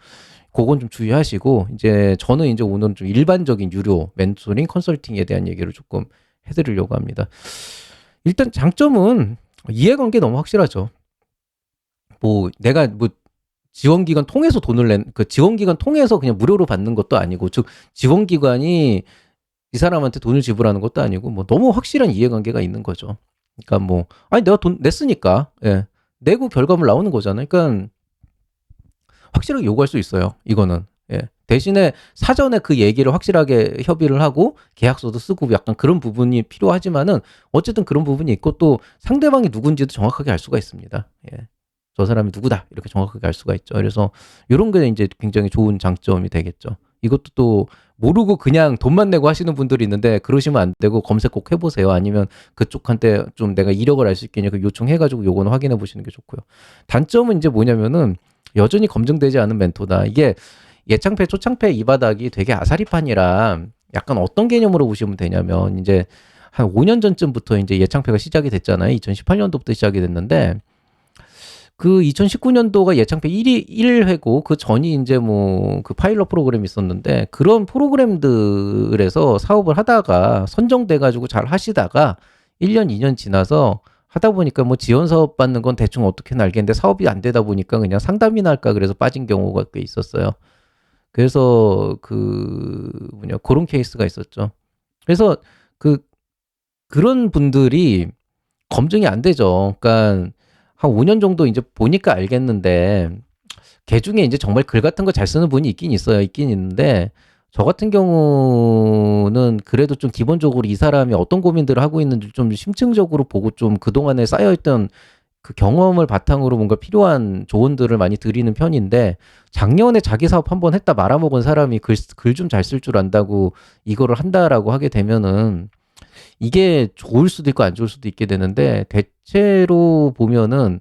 그건 좀 주의하시고 이제 저는 이제 오늘은 좀 일반적인 유료 멘토링 컨설팅에 대한 얘기를 조금 해드리려고 합니다. 일단 장점은 이해관계 너무 확실하죠. 뭐 내가 뭐 지원기관 통해서 돈을 그 지원기관 통해서 그냥 무료로 받는 것도 아니고 즉 지원기관이 이 사람한테 돈을 지불하는 것도 아니고 뭐 너무 확실한 이해관계가 있는 거죠. 그러니까 뭐 아니 내가 돈 냈으니까 예. 내고 결과물 나오는 거잖아요. 그러니까 확실하게 요구할 수 있어요. 이거는. 예. 대신에 사전에 그 얘기를 확실하게 협의를 하고 계약서도 쓰고 약간 그런 부분이 필요하지만은 어쨌든 그런 부분이 있고 또 상대방이 누군지도 정확하게 알 수가 있습니다. 예. 저 사람이 누구다 이렇게 정확하게 알 수가 있죠. 그래서 이런 게 이제 굉장히 좋은 장점이 되겠죠. 이것도 또 모르고 그냥 돈만 내고 하시는 분들이 있는데 그러시면 안 되고 검색 꼭 해보세요. 아니면 그쪽한테 좀 내가 이력을 알 수 있겠냐고 요청해가지고 요거는 확인해 보시는 게 좋고요. 단점은 이제 뭐냐면은 여전히 검증되지 않은 멘토다. 이게 예창패, 초창패 이 바닥이 되게 아사리판이라 약간 어떤 개념으로 보시면 되냐면 이제 한 5년 전쯤부터 이제 예창패가 시작이 됐잖아요. 2018년도부터 시작이 됐는데 그 2019년도가 예창패 1회고 그 전이 이제 뭐 그 파일럿 프로그램이 있었는데 그런 프로그램들에서 사업을 하다가 선정돼 가지고 잘 하시다가 1년, 2년 지나서 하다 보니까 뭐 지원 사업 받는 건 대충 어떻게는 알겠는데 사업이 안 되다 보니까 그냥 상담이나 할까 그래서 빠진 경우가 꽤 있었어요. 그래서 그 뭐냐 그런 케이스가 있었죠. 그래서 그 그런 분들이 검증이 안 되죠. 그러니까 한 5년 정도 이제 보니까 알겠는데 걔 중에 이제 정말 글 같은 거 잘 쓰는 분이 있긴 있어요. 있긴 있는데 저 같은 경우는 그래도 좀 기본적으로 이 사람이 어떤 고민들을 하고 있는지 좀 심층적으로 보고 좀 그동안에 쌓여있던 그 경험을 바탕으로 뭔가 필요한 조언들을 많이 드리는 편인데 작년에 자기 사업 한번 했다 말아먹은 사람이 글 좀 잘 쓸 줄 안다고 이거를 한다라고 하게 되면은 이게 좋을 수도 있고 안 좋을 수도 있게 되는데 대체로 보면은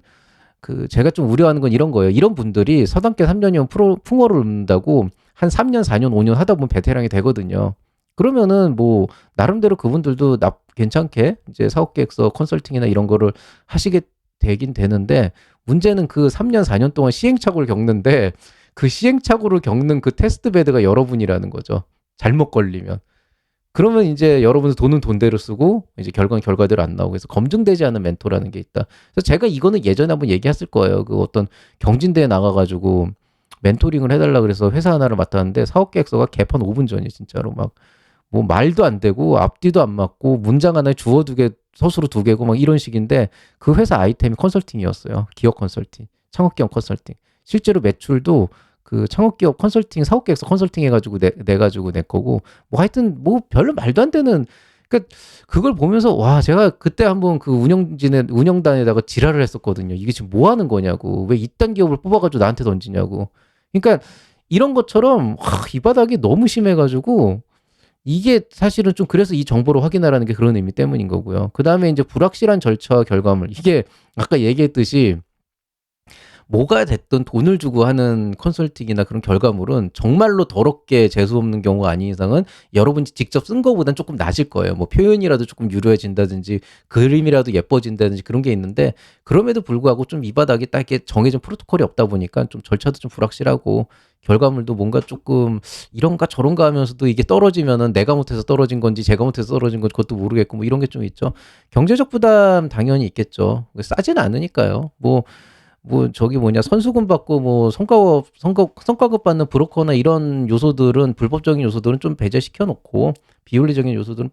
그 제가 좀 우려하는 건 이런 거예요. 이런 분들이 서당계 3년이면 풍어를 읊는다고 한 3년, 4년, 5년 하다 보면 베테랑이 되거든요. 그러면은 뭐 나름대로 그분들도 괜찮게 이제 사업계획서 컨설팅이나 이런 거를 하시게 되긴 되는데 문제는 그 3년, 4년 동안 시행착오를 겪는데 그 시행착오를 겪는 그 테스트 베드가 여러분이라는 거죠. 잘못 걸리면. 그러면 이제 여러분들 돈은 돈대로 쓰고 이제 결과는 결과대로 안 나오고 해서 검증되지 않은 멘토라는 게 있다. 그래서 제가 이거는 예전에 한번 얘기했을 거예요. 그 어떤 경진대에 나가가지고 멘토링을 해달라 그래서 회사 하나를 맡았는데 사업 계획서가 개판 5분 전이 진짜로 막 뭐 말도 안 되고 앞뒤도 안 맞고 문장 하나에 주어 두 개, 서술어 두 개고 막 이런 식인데 그 회사 아이템이 컨설팅이었어요. 기업 컨설팅, 창업기업 컨설팅. 실제로 매출도 그 창업기업 컨설팅, 사업계획서 컨설팅 해가지고 내가지고 내 거고 뭐 하여튼 뭐 별로 말도 안 되는 그러니까 그걸 보면서 와 제가 그때 한번 그 운영단에다가 지랄을 했었거든요. 이게 지금 뭐 하는 거냐고 왜 이딴 기업을 뽑아가지고 나한테 던지냐고. 그러니까 이런 것처럼 이 바닥이 너무 심해가지고 이게 사실은 좀 그래서 이 정보를 확인하라는 게 그런 의미 때문인 거고요. 그 다음에 이제 불확실한 절차와 결과물 이게 아까 얘기했듯이 뭐가 됐든 돈을 주고 하는 컨설팅이나 그런 결과물은 정말로 더럽게 재수없는 경우가 아닌 이상은 여러분이 직접 쓴 거보단 조금 낮을 거예요. 뭐 표현이라도 조금 유려해진다든지 그림이라도 예뻐진다든지 그런 게 있는데 그럼에도 불구하고 좀 이 바닥이 딱 이렇게 정해진 프로토콜이 없다 보니까 좀 절차도 좀 불확실하고 결과물도 뭔가 조금 이런가 저런가 하면서도 이게 떨어지면은 내가 못해서 떨어진 건지 제가 못해서 떨어진 건지 그것도 모르겠고 뭐 이런 게 좀 있죠. 경제적 부담 당연히 있겠죠. 싸진 않으니까요. 뭐 저기 뭐냐 선수금 받고 뭐 성과급 받는 브로커나 이런 요소들은 불법적인 요소들은 좀 배제시켜 놓고 비윤리적인 요소들은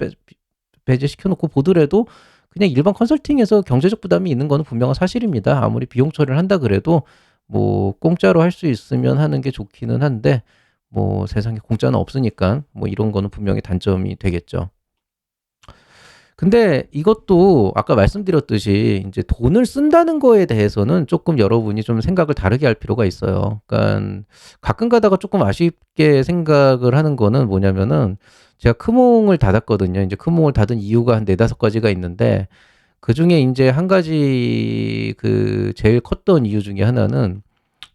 배제시켜 놓고 보더라도 그냥 일반 컨설팅에서 경제적 부담이 있는 거는 분명한 사실입니다. 아무리 비용 처리를 한다 그래도 뭐 공짜로 할 수 있으면 하는 게 좋기는 한데 뭐 세상에 공짜는 없으니까 뭐 이런 거는 분명히 단점이 되겠죠. 근데 이것도 아까 말씀드렸듯이 이제 돈을 쓴다는 거에 대해서는 조금 여러분이 좀 생각을 다르게 할 필요가 있어요. 그러니까 가끔 가다가 조금 아쉽게 생각을 하는 거는 뭐냐면은 제가 크몽을 닫았거든요. 이제 크몽을 닫은 이유가 한 네다섯 가지가 있는데 그 중에 이제 한 가지 그 제일 컸던 이유 중에 하나는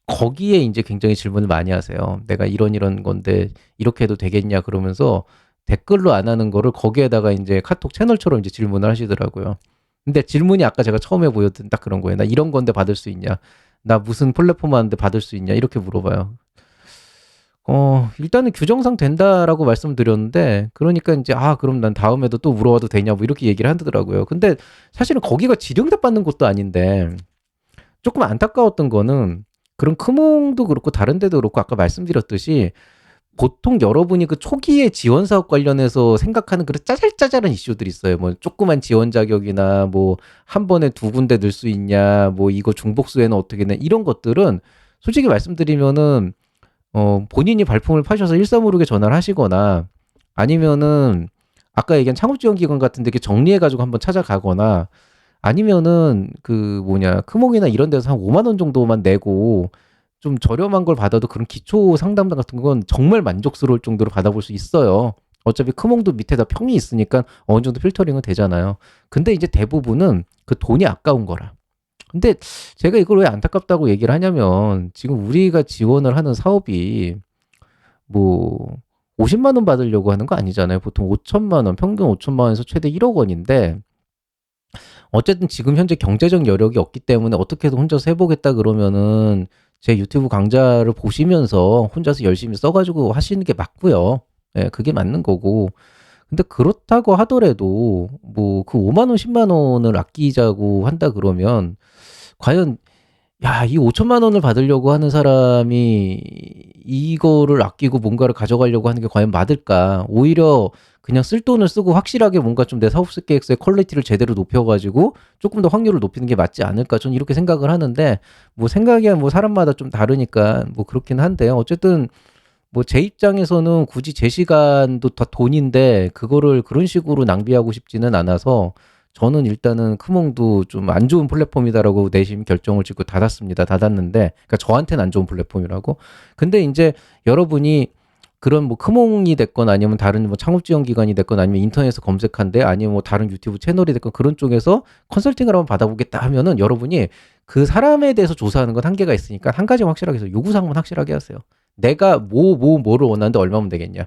거기에 이제 굉장히 질문을 많이 하세요. 내가 이런 건데 이렇게 해도 되겠냐 그러면서 댓글로 안 하는 거를 거기에다가 이제 카톡 채널처럼 이제 질문을 하시더라고요. 근데 질문이 아까 제가 처음에 보였던 딱 그런 거예요. 나 이런 건데 받을 수 있냐? 나 무슨 플랫폼 하는데 받을 수 있냐? 이렇게 물어봐요. 일단은 규정상 된다라고 말씀드렸는데, 그러니까 이제, 그럼 난 다음에도 또 물어봐도 되냐? 뭐 이렇게 얘기를 하더라고요. 근데 사실은 거기가 질의응답 받는 곳도 아닌데, 조금 안타까웠던 거는, 그런 크몽도 그렇고 다른 데도 그렇고 아까 말씀드렸듯이 보통 여러분이 그 초기에 지원 사업 관련해서 생각하는 그런 짜잘짜잘한 이슈들이 있어요. 뭐 조그만 지원 자격이나 뭐 한 번에 두 군데 넣을 수 있냐, 뭐 이거 중복수에는 어떻게 내 이런 것들은 솔직히 말씀드리면은 본인이 발품을 파셔서 일사모르게 전화를 하시거나 아니면은 아까 얘기한 창업지원기관 같은 데 이렇게 정리해가지고 한번 찾아가거나 아니면은 그 뭐냐 크몽이나 이런 데서 한 5만 원 정도만 내고 좀 저렴한 걸 받아도 그런 기초 상담단 같은 건 정말 만족스러울 정도로 받아볼 수 있어요. 어차피 크몽도 밑에다 평이 있으니까 어느 정도 필터링은 되잖아요. 근데 이제 대부분은 그 돈이 아까운 거라. 근데 제가 이걸 왜 안타깝다고 얘기를 하냐면 지금 우리가 지원을 하는 사업이 뭐 50만 원 받으려고 하는 거 아니잖아요. 보통 5천만 원, 평균 5천만 원에서 최대 1억 원인데 어쨌든 지금 현재 경제적 여력이 없기 때문에 어떻게든 혼자서 해보겠다 그러면은 제 유튜브 강좌를 보시면서 혼자서 열심히 써가지고 하시는 게 맞고요. 예, 그게 맞는 거고. 근데 그렇다고 하더라도 뭐 그 5만 원, 10만 원을 아끼자고 한다 그러면 과연 야, 이 5천만 원을 받으려고 하는 사람이 이거를 아끼고 뭔가를 가져가려고 하는 게 과연 맞을까? 오히려 그냥 쓸 돈을 쓰고 확실하게 뭔가 좀 내 사업 계획서의 퀄리티를 제대로 높여가지고 조금 더 확률을 높이는 게 맞지 않을까? 저는 이렇게 생각을 하는데, 뭐 생각이야 뭐 사람마다 좀 다르니까 뭐 그렇긴 한데요. 어쨌든 뭐 제 입장에서는 굳이 제 시간도 다 돈인데 그거를 그런 식으로 낭비하고 싶지는 않아서 저는 일단은 크몽도 좀 안 좋은 플랫폼이다라고 내심 결정을 짓고 닫았습니다. 닫았는데, 그러니까 저한테는 안 좋은 플랫폼이라고. 근데 이제 여러분이 그런 뭐 크몽이 됐건 아니면 다른 뭐 창업 지원 기관이 됐건 아니면 인터넷에서 검색한데 아니면 뭐 다른 유튜브 채널이 됐건 그런 쪽에서 컨설팅을 한번 받아보겠다 하면은 여러분이 그 사람에 대해서 조사하는 건 한계가 있으니까 한 가지 확실하게 해서 요구사항만 확실하게 하세요. 내가 뭐를 원하는데 얼마면 되겠냐.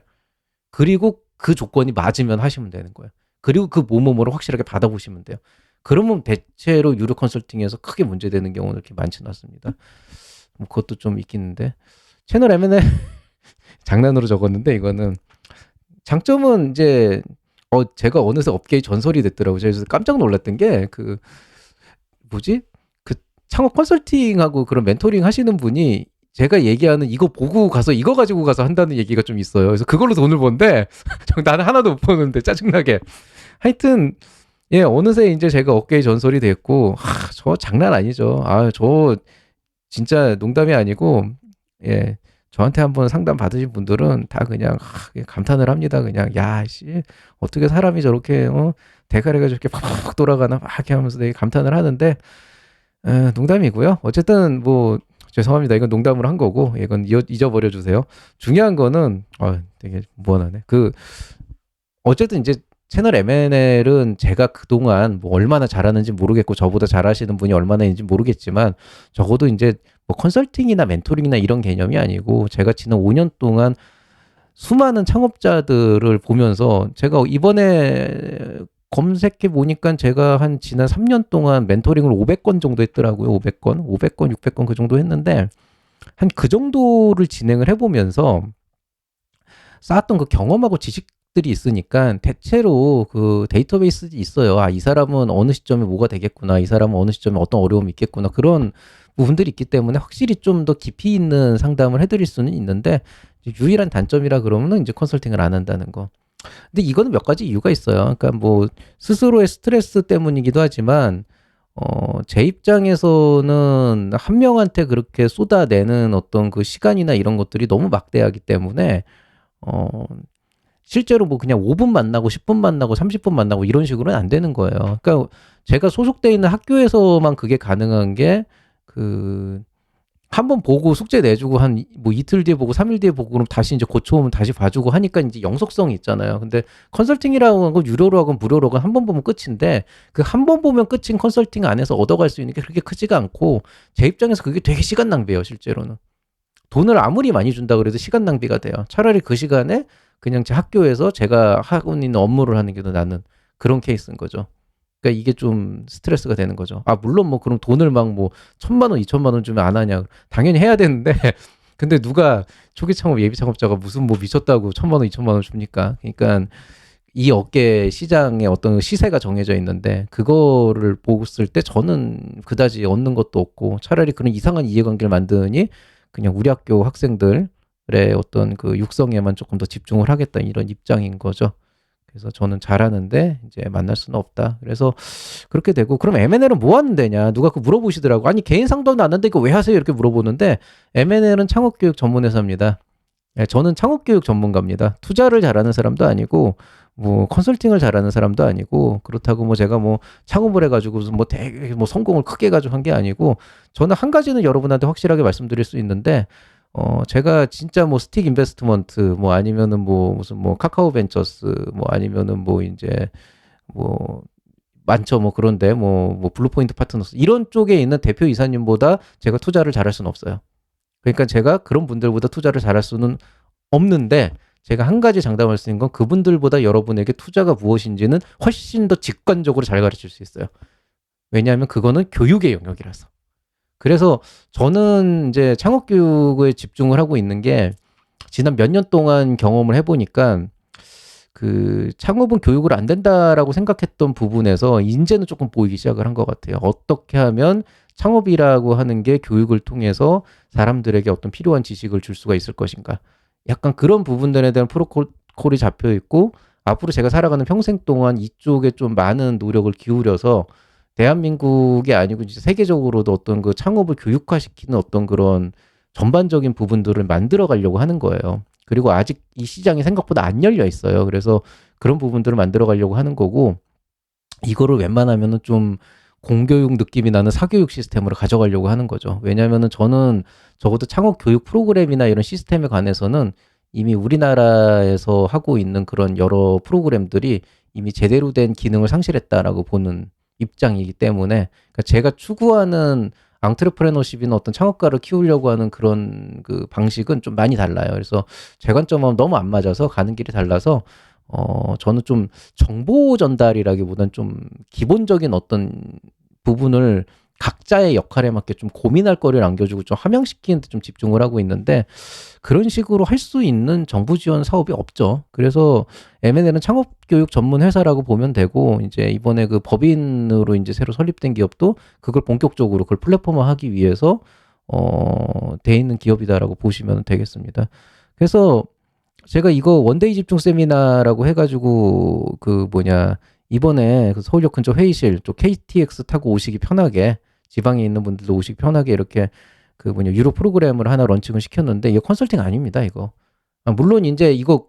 그리고 그 조건이 맞으면 하시면 되는 거예요. 그리고 그 뭐뭐뭐를 확실하게 받아보시면 돼요. 그러면 대체로 유료 컨설팅에서 크게 문제되는 경우는 이렇게 많지는 않습니다. 뭐 그것도 좀 있겠는데 채널 M&A 장난으로 적었는데 이거는 장점은 이제 제가 어느새 업계의 전설이 됐더라고요. 그래서 깜짝 놀랐던 게 그 뭐지? 그 창업 컨설팅하고 그런 멘토링 하시는 분이 제가 얘기하는 이거 보고 가서 이거 가지고 가서 한다는 얘기가 좀 있어요. 그래서 그걸로 돈을 버는데 나는 하나도 못 버는데 짜증나게. 하여튼 예, 어느새 이제 제가 업계의 전설이 됐고, 저 장난 아니죠. 저 진짜 농담이 아니고, 예, 저한테 한번 상담 받으신 분들은 다 그냥 감탄을 합니다. 그냥 야, 씨, 어떻게 사람이 저렇게 대가리가 저렇게 팍팍 돌아가나 막 이렇게 하면서 되게 감탄을 하는데, 농담이고요. 어쨌든 뭐 죄송합니다. 이건 농담으로 한 거고, 이건 잊어버려 주세요. 중요한 거는 되게 무한하네. 어쨌든 이제 채널 M&L은 제가 그동안 뭐 얼마나 잘하는지 모르겠고 저보다 잘하시는 분이 얼마나 있는지 모르겠지만 적어도 이제 뭐 컨설팅이나 멘토링이나 이런 개념이 아니고 제가 지난 5년 동안 수많은 창업자들을 보면서 제가 이번에 검색해 보니까 제가 한 지난 3년 동안 멘토링을 500건 정도 했더라고요. 500건, 600건 그 정도 했는데 한 그 정도를 진행을 해보면서 쌓았던 그 경험하고 지식들이 있으니까 대체로 그 데이터베이스 있어요. 이 사람은 어느 시점에 뭐가 되겠구나. 이 사람은 어느 시점에 어떤 어려움이 있겠구나. 그런 부분들이 있기 때문에 확실히 좀 더 깊이 있는 상담을 해드릴 수는 있는데 유일한 단점이라 그러면은 이제 컨설팅을 안 한다는 거. 근데 이거는 몇 가지 이유가 있어요. 그러니까 뭐 스스로의 스트레스 때문이기도 하지만 제 입장에서는 한 명한테 그렇게 쏟아내는 어떤 그 시간이나 이런 것들이 너무 막대하기 때문에 어, 실제로 뭐 그냥 5분 만나고 10분 만나고 30분 만나고 이런 식으로는 안 되는 거예요. 그러니까 제가 소속돼 있는 학교에서만 그게 가능한 게 그 한 번 보고 숙제 내주고 한 뭐 이틀 뒤에 보고 3일 뒤에 보고 그럼 다시 이제 고쳐오면 다시 봐주고 하니까 이제 영속성이 있잖아요. 근데 컨설팅이라고 하고 유료로 하건 무료로 하건 한 번 보면 끝인데 그 한 번 보면 끝인 컨설팅 안에서 얻어갈 수 있는 게 그렇게 크지가 않고 제 입장에서 그게 되게 시간 낭비예요, 실제로는. 돈을 아무리 많이 준다 그래도 시간 낭비가 돼요. 차라리 그 시간에 그냥 제 학교에서 제가 하고 있는 업무를 하는 게 더 나는 그런 케이스인 거죠. 그러니까 이게 좀 스트레스가 되는 거죠. 물론 뭐 그럼 돈을 막 뭐 1,000만 원, 2,000만 원 주면 안 하냐? 당연히 해야 되는데 근데 누가 초기 창업 예비 창업자가 무슨 뭐 미쳤다고 1,000만 원, 2,000만 원 줍니까? 그러니까 이 업계 시장에 어떤 시세가 정해져 있는데 그거를 보았을 때 저는 그다지 얻는 것도 없고 차라리 그런 이상한 이해관계를 만드니 그냥 우리 학교 학생들의 어떤 그 육성에만 조금 더 집중을 하겠다 이런 입장인 거죠. 그래서 저는 잘하는데 이제 만날 수는 없다. 그래서 그렇게 되고 그럼 M&L은 뭐 하는 데냐? 누가 그 물어보시더라고. 아니 개인 상담도 안 하는데 이거 왜 하세요? 이렇게 물어보는데 M&L은 창업교육 전문회사입니다. 저는 창업교육 전문가입니다. 투자를 잘하는 사람도 아니고 뭐 컨설팅을 잘하는 사람도 아니고 그렇다고 뭐 제가 뭐 창업을 해가지고 뭐 되게 뭐 성공을 크게 해가지고 한 게 아니고 저는 한 가지는 여러분한테 확실하게 말씀드릴 수 있는데 제가 진짜 뭐 스틱 인베스트먼트 뭐 아니면은 뭐 무슨 뭐 카카오 벤처스 뭐 아니면은 뭐 이제 뭐 많죠 뭐 그런데 뭐 블루포인트 파트너스 이런 쪽에 있는 대표 이사님보다 제가 투자를 잘할 수는 없어요. 그러니까 제가 그런 분들보다 투자를 잘할 수는 없는데 제가 한 가지 장담할 수 있는 건 그분들보다 여러분에게 투자가 무엇인지는 훨씬 더 직관적으로 잘 가르칠 수 있어요. 왜냐하면 그거는 교육의 영역이라서. 그래서 저는 이제 창업 교육에 집중을 하고 있는 게 지난 몇 년 동안 경험을 해보니까 그 창업은 교육을 안 된다라고 생각했던 부분에서 이제는 조금 보이기 시작을 한 것 같아요. 어떻게 하면 창업이라고 하는 게 교육을 통해서 사람들에게 어떤 필요한 지식을 줄 수가 있을 것인가. 약간 그런 부분들에 대한 프로토콜이 잡혀 있고 앞으로 제가 살아가는 평생 동안 이쪽에 좀 많은 노력을 기울여서 대한민국이 아니고 진짜 세계적으로도 어떤 그 창업을 교육화시키는 어떤 그런 전반적인 부분들을 만들어 가려고 하는 거예요. 그리고 아직 이 시장이 생각보다 안 열려 있어요. 그래서 그런 부분들을 만들어 가려고 하는 거고 이거를 웬만하면은 좀 공교육 느낌이 나는 사교육 시스템으로 가져가려고 하는 거죠. 왜냐하면은 저는 적어도 창업 교육 프로그램이나 이런 시스템에 관해서는 이미 우리나라에서 하고 있는 그런 여러 프로그램들이 이미 제대로 된 기능을 상실했다라고 보는 입장이기 때문에 그러니까 제가 추구하는 앙트레프레너십이나 어떤 창업가를 키우려고 하는 그런 그 방식은 좀 많이 달라요. 그래서 제 관점하고 너무 안 맞아서 가는 길이 달라서 저는 좀 정보 전달이라기보단 좀 기본적인 어떤 부분을 각자의 역할에 맞게 좀 고민할 거리를 안겨주고 좀 함양시키는 데 좀 집중을 하고 있는데 그런 식으로 할 수 있는 정부 지원 사업이 없죠. 그래서 M&L은 창업교육 전문 회사라고 보면 되고 이제 이번에 그 법인으로 이제 새로 설립된 기업도 그걸 본격적으로 그걸 플랫폼화하기 위해서 돼 있는 기업이다라고 보시면 되겠습니다. 그래서 제가 이거 원데이 집중 세미나라고 해가지고 그 뭐냐 이번에 그 서울역 근처 회의실 또 KTX 타고 오시기 편하게 지방에 있는 분들도 오시기 편하게 이렇게 그 뭐냐 유료 프로그램을 하나 런칭을 시켰는데 이거 컨설팅 아닙니다 이거. 물론 이제 이거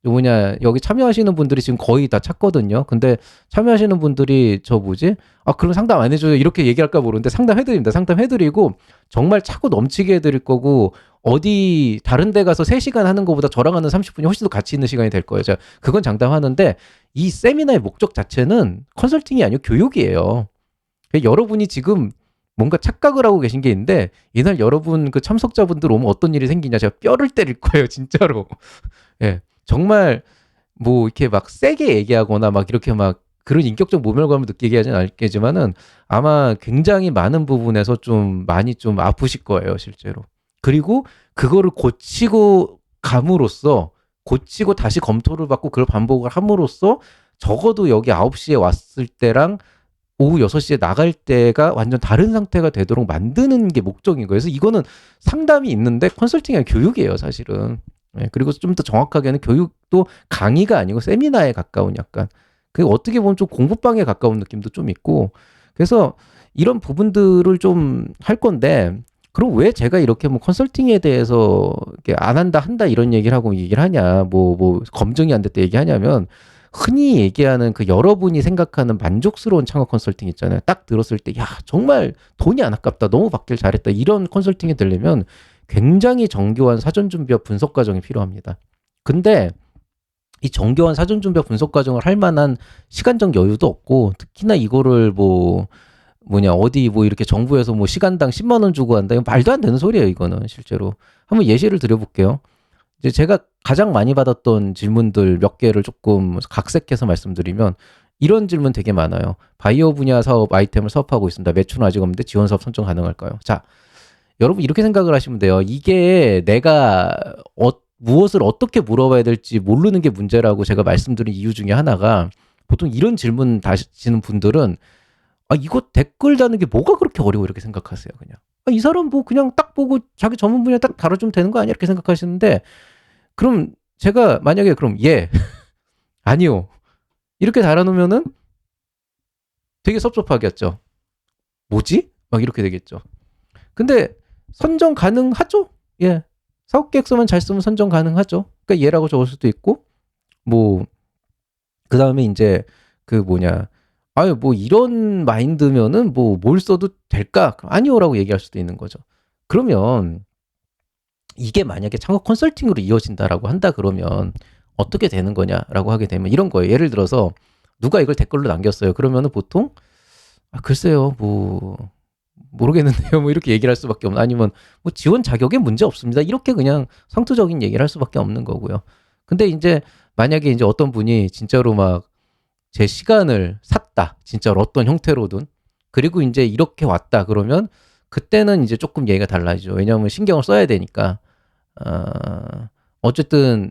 뭐냐 여기 참여하시는 분들이 지금 거의 다 찼거든요. 근데 참여하시는 분들이 저 뭐지? 그럼 상담 안 해줘요 이렇게 얘기할까 모르는데 상담해드립니다. 상담해드리고 정말 차고 넘치게 해드릴 거고 어디 다른 데 가서 3시간 하는 것보다 저랑 하는 30분이 훨씬 더 가치 있는 시간이 될 거예요. 제가 그건 장담하는데 이 세미나의 목적 자체는 컨설팅이 아니고 교육이에요. 여러분이 지금 뭔가 착각을 하고 계신 게 있는데 이날 여러분 그 참석자분들 오면 어떤 일이 생기냐 제가 뼈를 때릴 거예요 진짜로. 예, 정말 뭐 이렇게 막 세게 얘기하거나 막 이렇게 막 그런 인격적 모멸감을 느끼게 하진 않겠지만은 아마 굉장히 많은 부분에서 좀 많이 좀 아프실 거예요 실제로. 그리고 그거를 고치고 감으로써 고치고 다시 검토를 받고 그걸 반복을 함으로써 적어도 여기 9시에 왔을 때랑 오후 6시에 나갈 때가 완전 다른 상태가 되도록 만드는 게 목적인 거예요. 그래서 이거는 상담이 있는데 컨설팅이 아니라 교육이에요, 사실은. 예, 그리고 좀 더 정확하게는 교육도 강의가 아니고 세미나에 가까운 약간. 그 어떻게 보면 좀 공부방에 가까운 느낌도 좀 있고. 그래서 이런 부분들을 좀 할 건데, 그럼 왜 제가 이렇게 뭐 컨설팅에 대해서 이렇게 안 한다, 한다 이런 얘기를 하고 얘기를 하냐, 뭐 검증이 안 됐다 얘기하냐면, 흔히 얘기하는 그 여러분이 생각하는 만족스러운 창업 컨설팅 있잖아요. 딱 들었을 때, 야, 정말 돈이 안 아깝다. 너무 받길 잘했다. 이런 컨설팅이 되려면 굉장히 정교한 사전 준비와 분석 과정이 필요합니다. 근데 이 정교한 사전 준비와 분석 과정을 할 만한 시간적 여유도 없고, 특히나 이거를 어디 이렇게 정부에서 시간당 10만 원 주고 한다. 이건 말도 안 되는 소리예요, 이거는 실제로. 한번 예시를 드려볼게요. 이제 제가 가장 많이 받았던 질문들 몇 개를 조금 각색해서 말씀드리면 이런 질문 되게 많아요. 바이오 분야 사업 아이템을 사업하고 있습니다. 매출은 아직 없는데 지원 사업 선정 가능할까요? 자, 여러분 이렇게 생각을 하시면 돼요. 이게 내가 무엇을 어떻게 물어봐야 될지 모르는 게 문제라고 제가 말씀드린 이유 중에 하나가 보통 이런 질문 다시는 분들은 이거 댓글 다는 게 뭐가 그렇게 어려워 이렇게 생각하세요. 그냥 이 사람 그냥 딱 보고 자기 전문 분야 딱 다뤄주면 되는 거 아니야 이렇게 생각하시는데 그럼 제가 만약에 그럼 아니요 이렇게 달아놓으면은 되게 섭섭하겠죠. 뭐지? 막 이렇게 되겠죠. 근데 선정 가능하죠? 예. 사업 계획서만 잘 쓰면 선정 가능하죠. 그러니까 얘라고 적을 수도 있고 그 다음에 이제 이런 마인드면은 뭘 써도 될까? 아니요라고 얘기할 수도 있는 거죠. 그러면 이게 만약에 창업 컨설팅으로 이어진다라고 한다 그러면 어떻게 되는 거냐라고 하게 되면 이런 거예요. 예를 들어서 누가 이걸 댓글로 남겼어요. 그러면은 보통 글쎄요 모르겠는데요 이렇게 얘기를 할 수밖에 없는 아니면 지원 자격에 문제 없습니다. 이렇게 그냥 상투적인 얘기를 할 수밖에 없는 거고요. 근데 이제 만약에 이제 어떤 분이 진짜로 막 제 시간을 샀다. 진짜로 어떤 형태로든. 그리고 이제 이렇게 왔다 그러면 그때는 이제 조금 얘기가 달라지죠. 왜냐하면 신경을 써야 되니까. 어쨌든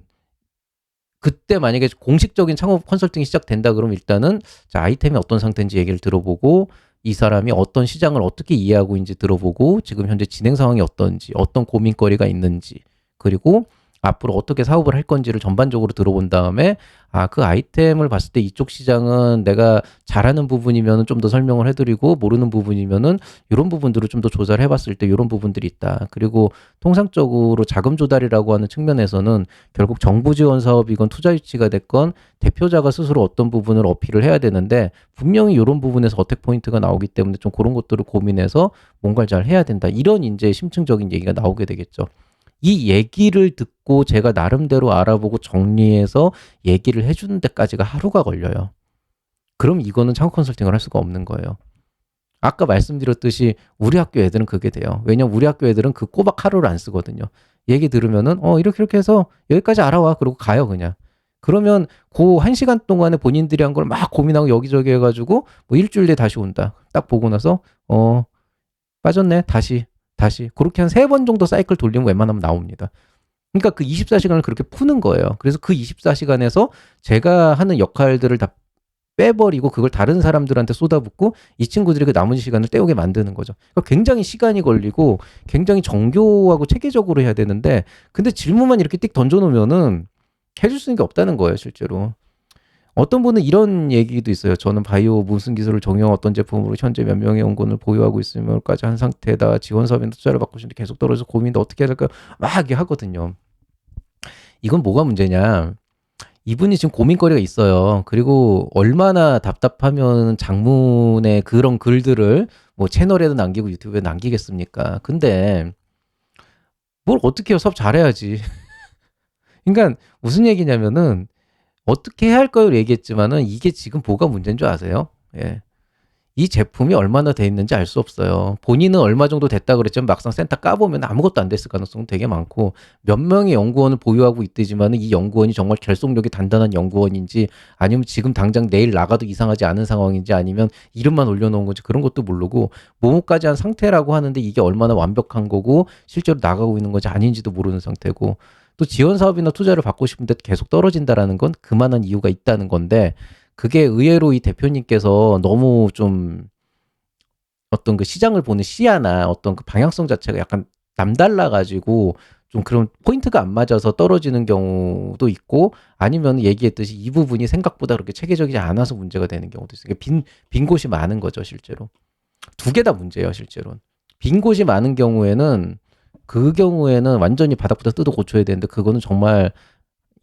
그때 만약에 공식적인 창업 컨설팅이 시작된다 그러면 일단은 자, 아이템이 어떤 상태인지 얘기를 들어보고 이 사람이 어떤 시장을 어떻게 이해하고 있는지 들어보고 지금 현재 진행 상황이 어떤지, 어떤 고민거리가 있는지, 그리고 앞으로 어떻게 사업을 할 건지를 전반적으로 들어본 다음에 그 아이템을 봤을 때 이쪽 시장은 내가 잘하는 부분이면 좀 더 설명을 해드리고 모르는 부분이면은 이런 부분들을 좀 더 조사를 해봤을 때 이런 부분들이 있다. 그리고 통상적으로 자금 조달이라고 하는 측면에서는 결국 정부 지원 사업이건 투자 유치가 됐건 대표자가 스스로 어떤 부분을 어필을 해야 되는데 분명히 이런 부분에서 어택 포인트가 나오기 때문에 좀 그런 것들을 고민해서 뭔가를 잘 해야 된다. 이런 이제 심층적인 얘기가 나오게 되겠죠. 이 얘기를 듣고 제가 나름대로 알아보고 정리해서 얘기를 해주는 데까지가 하루가 걸려요. 그럼 이거는 창업 컨설팅을 할 수가 없는 거예요. 아까 말씀드렸듯이 우리 학교 애들은 그게 돼요. 왜냐면 우리 학교 애들은 그 꼬박 하루를 안 쓰거든요. 얘기 들으면은 이렇게 해서 여기까지 알아와. 그러고 가요 그냥. 그러면 그 1시간 동안에 본인들이 한 걸 막 고민하고 여기저기 해가지고 뭐 일주일 뒤에 다시 온다. 딱 보고 나서 빠졌네. 다시 그렇게 한 3번 정도 사이클 돌리면 웬만하면 나옵니다. 그러니까 그 24시간을 그렇게 푸는 거예요. 그래서 그 24시간에서 제가 하는 역할들을 다 빼버리고 그걸 다른 사람들한테 쏟아붓고 이 친구들이 그 남은 시간을 때우게 만드는 거죠. 그러니까 굉장히 시간이 걸리고 굉장히 정교하고 체계적으로 해야 되는데 근데 질문만 이렇게 띡 던져놓으면은 해줄 수 있는 게 없다는 거예요, 실제로. 어떤 분은 이런 얘기도 있어요. 저는 바이오 무슨 기술을 적용 어떤 제품으로 현재 몇 명의 연구원을 보유하고 있으면까지 한 상태다. 지원 사업이나 투자를 받고 싶은데 계속 떨어져서 고민도 어떻게 해야 될까 막 하거든요. 이건 뭐가 문제냐. 이분이 지금 고민거리가 있어요. 그리고 얼마나 답답하면 장문의 그런 글들을 뭐 채널에도 남기고 유튜브에 남기겠습니까? 근데 뭘 어떻게 해요? 사업 잘해야지. 그러니까 무슨 얘기냐면은 어떻게 해야 할까요? 얘기했지만은 이게 지금 뭐가 문제인 줄 아세요? 예. 이 제품이 얼마나 돼 있는지 알 수 없어요. 본인은 얼마 정도 됐다 그랬지만 막상 센터 까보면 아무것도 안 됐을 가능성은 되게 많고 몇 명의 연구원을 보유하고 있대지만 이 연구원이 정말 결속력이 단단한 연구원인지 아니면 지금 당장 내일 나가도 이상하지 않은 상황인지 아니면 이름만 올려놓은 건지 그런 것도 모르고 모모까지 한 상태라고 하는데 이게 얼마나 완벽한 거고 실제로 나가고 있는 건지 아닌지도 모르는 상태고 또 지원 사업이나 투자를 받고 싶은데 계속 떨어진다라는 건 그만한 이유가 있다는 건데 그게 의외로 이 대표님께서 너무 좀 어떤 그 시장을 보는 시야나 어떤 그 방향성 자체가 약간 남달라가지고 좀 그런 포인트가 안 맞아서 떨어지는 경우도 있고 아니면 얘기했듯이 이 부분이 생각보다 그렇게 체계적이지 않아서 문제가 되는 경우도 있어요. 빈 곳이 많은 거죠, 실제로. 두 개 다 문제예요, 실제로는. 빈 곳이 많은 경우에는 그 경우에는 완전히 바닥부터 뜯어 고쳐야 되는데 그거는 정말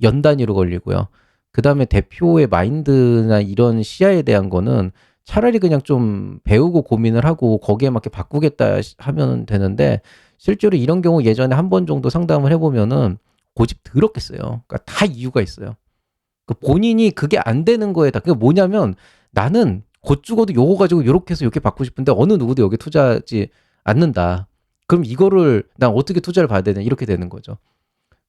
연 단위로 걸리고요. 그 다음에 대표의 마인드나 이런 시야에 대한 거는 차라리 그냥 좀 배우고 고민을 하고 거기에 맞게 바꾸겠다 하면 되는데 실제로 이런 경우 예전에 한 번 정도 상담을 해보면은 고집 더럽겠어요. 그러니까 다 이유가 있어요. 그 본인이 그게 안 되는 거에다 그게 뭐냐면 나는 곧 죽어도 요거 가지고 요렇게 해서 이렇게 받고 싶은데 어느 누구도 여기 투자하지 않는다. 그럼 이거를 난 어떻게 투자를 받아야 되냐 이렇게 되는 거죠.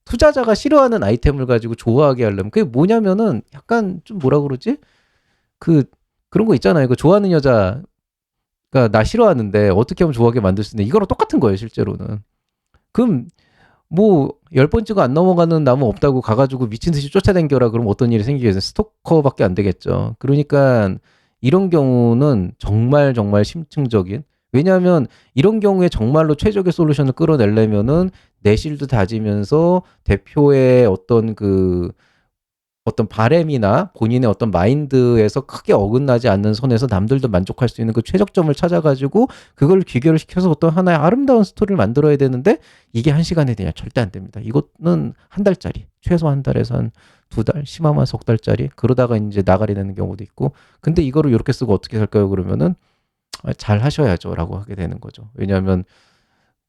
투자자가 싫어하는 아이템을 가지고 좋아하게 하려면 그게 뭐냐면은 약간 좀 뭐라 그러지? 그 그런 거 있잖아요. 그 좋아하는 여자가 나 싫어하는데 어떻게 하면 좋아하게 만들 수 있냐. 이거랑 똑같은 거예요, 실제로는. 그럼 뭐 10번 찍어 안 넘어가는 나무 없다고 가가지고 미친 듯이 쫓아다녀라 그러면 어떤 일이 생기겠어요? 스토커밖에 안 되겠죠. 그러니까 이런 경우는 정말 정말 심층적인 왜냐하면 이런 경우에 정말로 최적의 솔루션을 끌어내려면은 내실도 다지면서 대표의 어떤 바램이나 본인의 어떤 마인드에서 크게 어긋나지 않는 선에서 남들도 만족할 수 있는 그 최적점을 찾아가지고 그걸 귀결을 시켜서 어떤 하나의 아름다운 스토리를 만들어야 되는데 이게 1시간에 되냐? 절대 안 됩니다. 이거는 한 달짜리, 최소 한 달에서 한 2달, 심하면 석 달짜리 그러다가 이제 나가리 되는 경우도 있고 근데 이거를 이렇게 쓰고 어떻게 할까요? 그러면은 잘 하셔야죠라고 하게 되는 거죠. 왜냐하면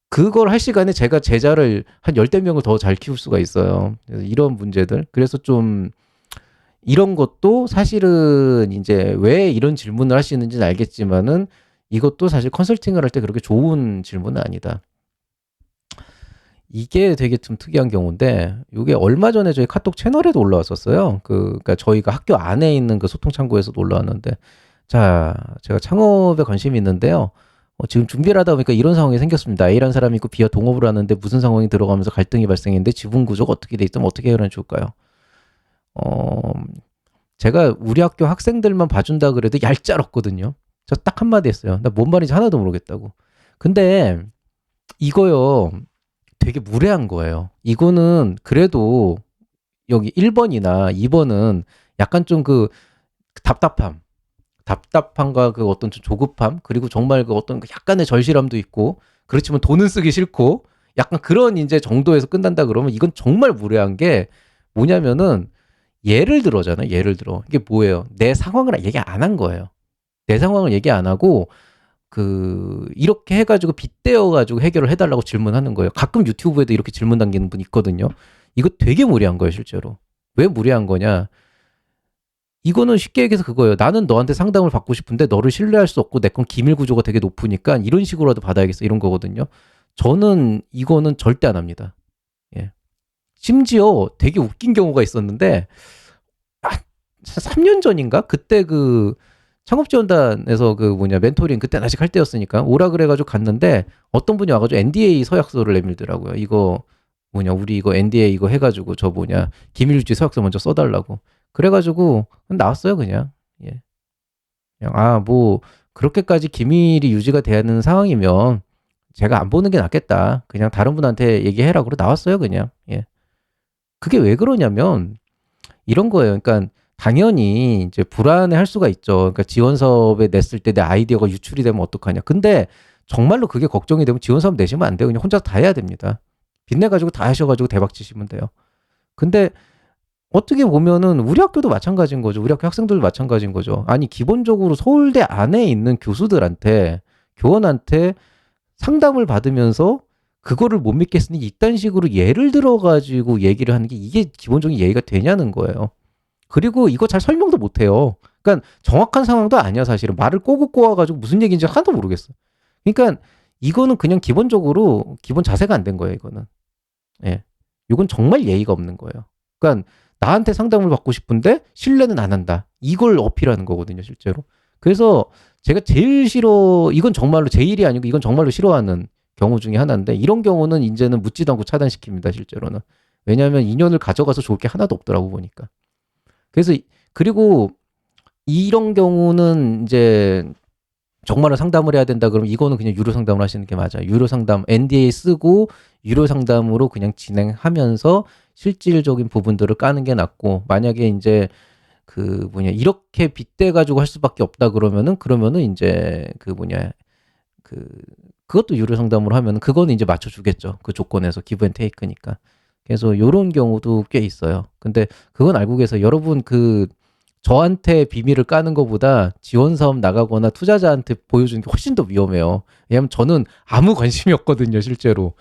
그걸 할 시간에 제가 제자를 한 10대 명을 더 잘 키울 수가 있어요. 그래서 이런 문제들. 그래서 좀 이런 것도 사실은 이제 왜 이런 질문을 하시는지는 알겠지만은 이것도 사실 컨설팅을 할 때 그렇게 좋은 질문은 아니다. 이게 되게 좀 특이한 경우인데 이게 얼마 전에 저희 카톡 채널에도 올라왔었어요. 그러니까 저희가 학교 안에 있는 그 소통 창구에서도 올라왔는데 자, 제가 창업에 관심이 있는데요. 지금 준비를 하다 보니까 이런 상황이 생겼습니다. A라는 사람이 있고 B와 동업을 하는데 무슨 상황이 들어가면서 갈등이 발생했는데 지분 구조가 어떻게 돼 있으면 어떻게 해결하면 좋을까요? 제가 우리 학교 학생들만 봐준다 그래도 얄짤없거든요. 저 딱 한마디 했어요. 나 뭔 말인지 하나도 모르겠다고. 근데 이거요, 되게 무례한 거예요. 이거는 그래도 여기 1번이나 2번은 약간 좀 그 답답함, 답답함과 그 어떤 좀 조급함, 그리고 정말 그 어떤 그 약간의 절실함도 있고, 그렇지만 돈은 쓰기 싫고, 약간 그런 이제 정도에서 끝난다 그러면 이건 정말 무례한 게 뭐냐면은, 예를 들어잖아요. 예를 들어. 이게 뭐예요? 내 상황을 얘기 안 한 거예요. 내 상황을 얘기 안 하고, 이렇게 해가지고 빗대어가지고 해결을 해달라고 질문하는 거예요. 가끔 유튜브에도 이렇게 질문 남기는 분 있거든요. 이거 되게 무리한 거예요, 실제로. 왜 무리한 거냐? 이거는 쉽게 얘기해서 그거예요. 나는 너한테 상담을 받고 싶은데 너를 신뢰할 수 없고 내 건 기밀 구조가 되게 높으니까 이런 식으로라도 받아야겠어. 이런 거거든요. 저는 이거는 절대 안 합니다. 예. 심지어 되게 웃긴 경우가 있었는데, 3년 전인가? 그때 창업지원단에서 멘토링 그때 아직 할 때였으니까 오라 그래가지고 갔는데 어떤 분이 와가지고 NDA 서약서를 내밀더라고요. 이거 우리 이거 NDA 이거 해가지고 기밀유지 서약서 먼저 써달라고. 그래가지고 나왔어요 그냥. 예. 그냥 뭐 그렇게까지 기밀이 유지가 되는 상황이면 제가 안 보는 게 낫겠다. 그냥 다른 분한테 얘기해라. 그러고 나왔어요 그냥. 예. 그게 왜 그러냐면 이런 거예요. 그러니까 당연히 이제 불안해할 수가 있죠. 그러니까 지원 사업에 냈을 때 내 아이디어가 유출이 되면 어떡하냐. 근데 정말로 그게 걱정이 되면 지원 사업 내시면 안 돼요. 그냥 혼자 다 해야 됩니다. 빚내 가지고 다 하셔가지고 대박 치시면 돼요. 근데 어떻게 보면은 우리 학교도 마찬가지인 거죠. 우리 학교 학생들도 마찬가지인 거죠. 아니 기본적으로 서울대 안에 있는 교수들한테 교원한테 상담을 받으면서 그거를 못 믿겠으니 이딴 식으로 예를 들어가지고 얘기를 하는 게 이게 기본적인 예의가 되냐는 거예요. 그리고 이거 잘 설명도 못해요. 그러니까 정확한 상황도 아니야 사실은. 말을 꼬고 꼬아가지고 무슨 얘기인지 하나도 모르겠어. 그러니까 이거는 그냥 기본적으로 기본 자세가 안 된 거예요. 이거는. 예, 이건 정말 예의가 없는 거예요. 그러니까 나한테 상담을 받고 싶은데 신뢰는 안 한다. 이걸 어필하는 거거든요, 실제로. 그래서 제가 제일 싫어, 이건 정말로 제 일이 아니고 이건 정말로 싫어하는 경우 중에 하나인데 이런 경우는 이제는 묻지도 않고 차단시킵니다, 실제로는. 왜냐하면 인연을 가져가서 좋을 게 하나도 없더라고 보니까. 그래서 그리고 이런 경우는 이제 정말로 상담을 해야 된다 그러면 이거는 그냥 유료 상담을 하시는 게 맞아요. 유료 상담 NDA 쓰고 유료 상담으로 그냥 진행하면서 실질적인 부분들을 까는 게 낫고, 만약에 이제 이렇게 빗대 가지고 할 수밖에 없다 그러면은 이제 그것도 유료 상담으로 하면은 그거는 이제 맞춰주겠죠. 그 조건에서 기브 앤 테이크니까. 그래서 요런 경우도 꽤 있어요. 근데 그건 알고 계세요. 여러분 저한테 비밀을 까는 것보다 지원 사업 나가거나 투자자한테 보여주는 게 훨씬 더 위험해요. 왜냐면 저는 아무 관심이 없거든요, 실제로.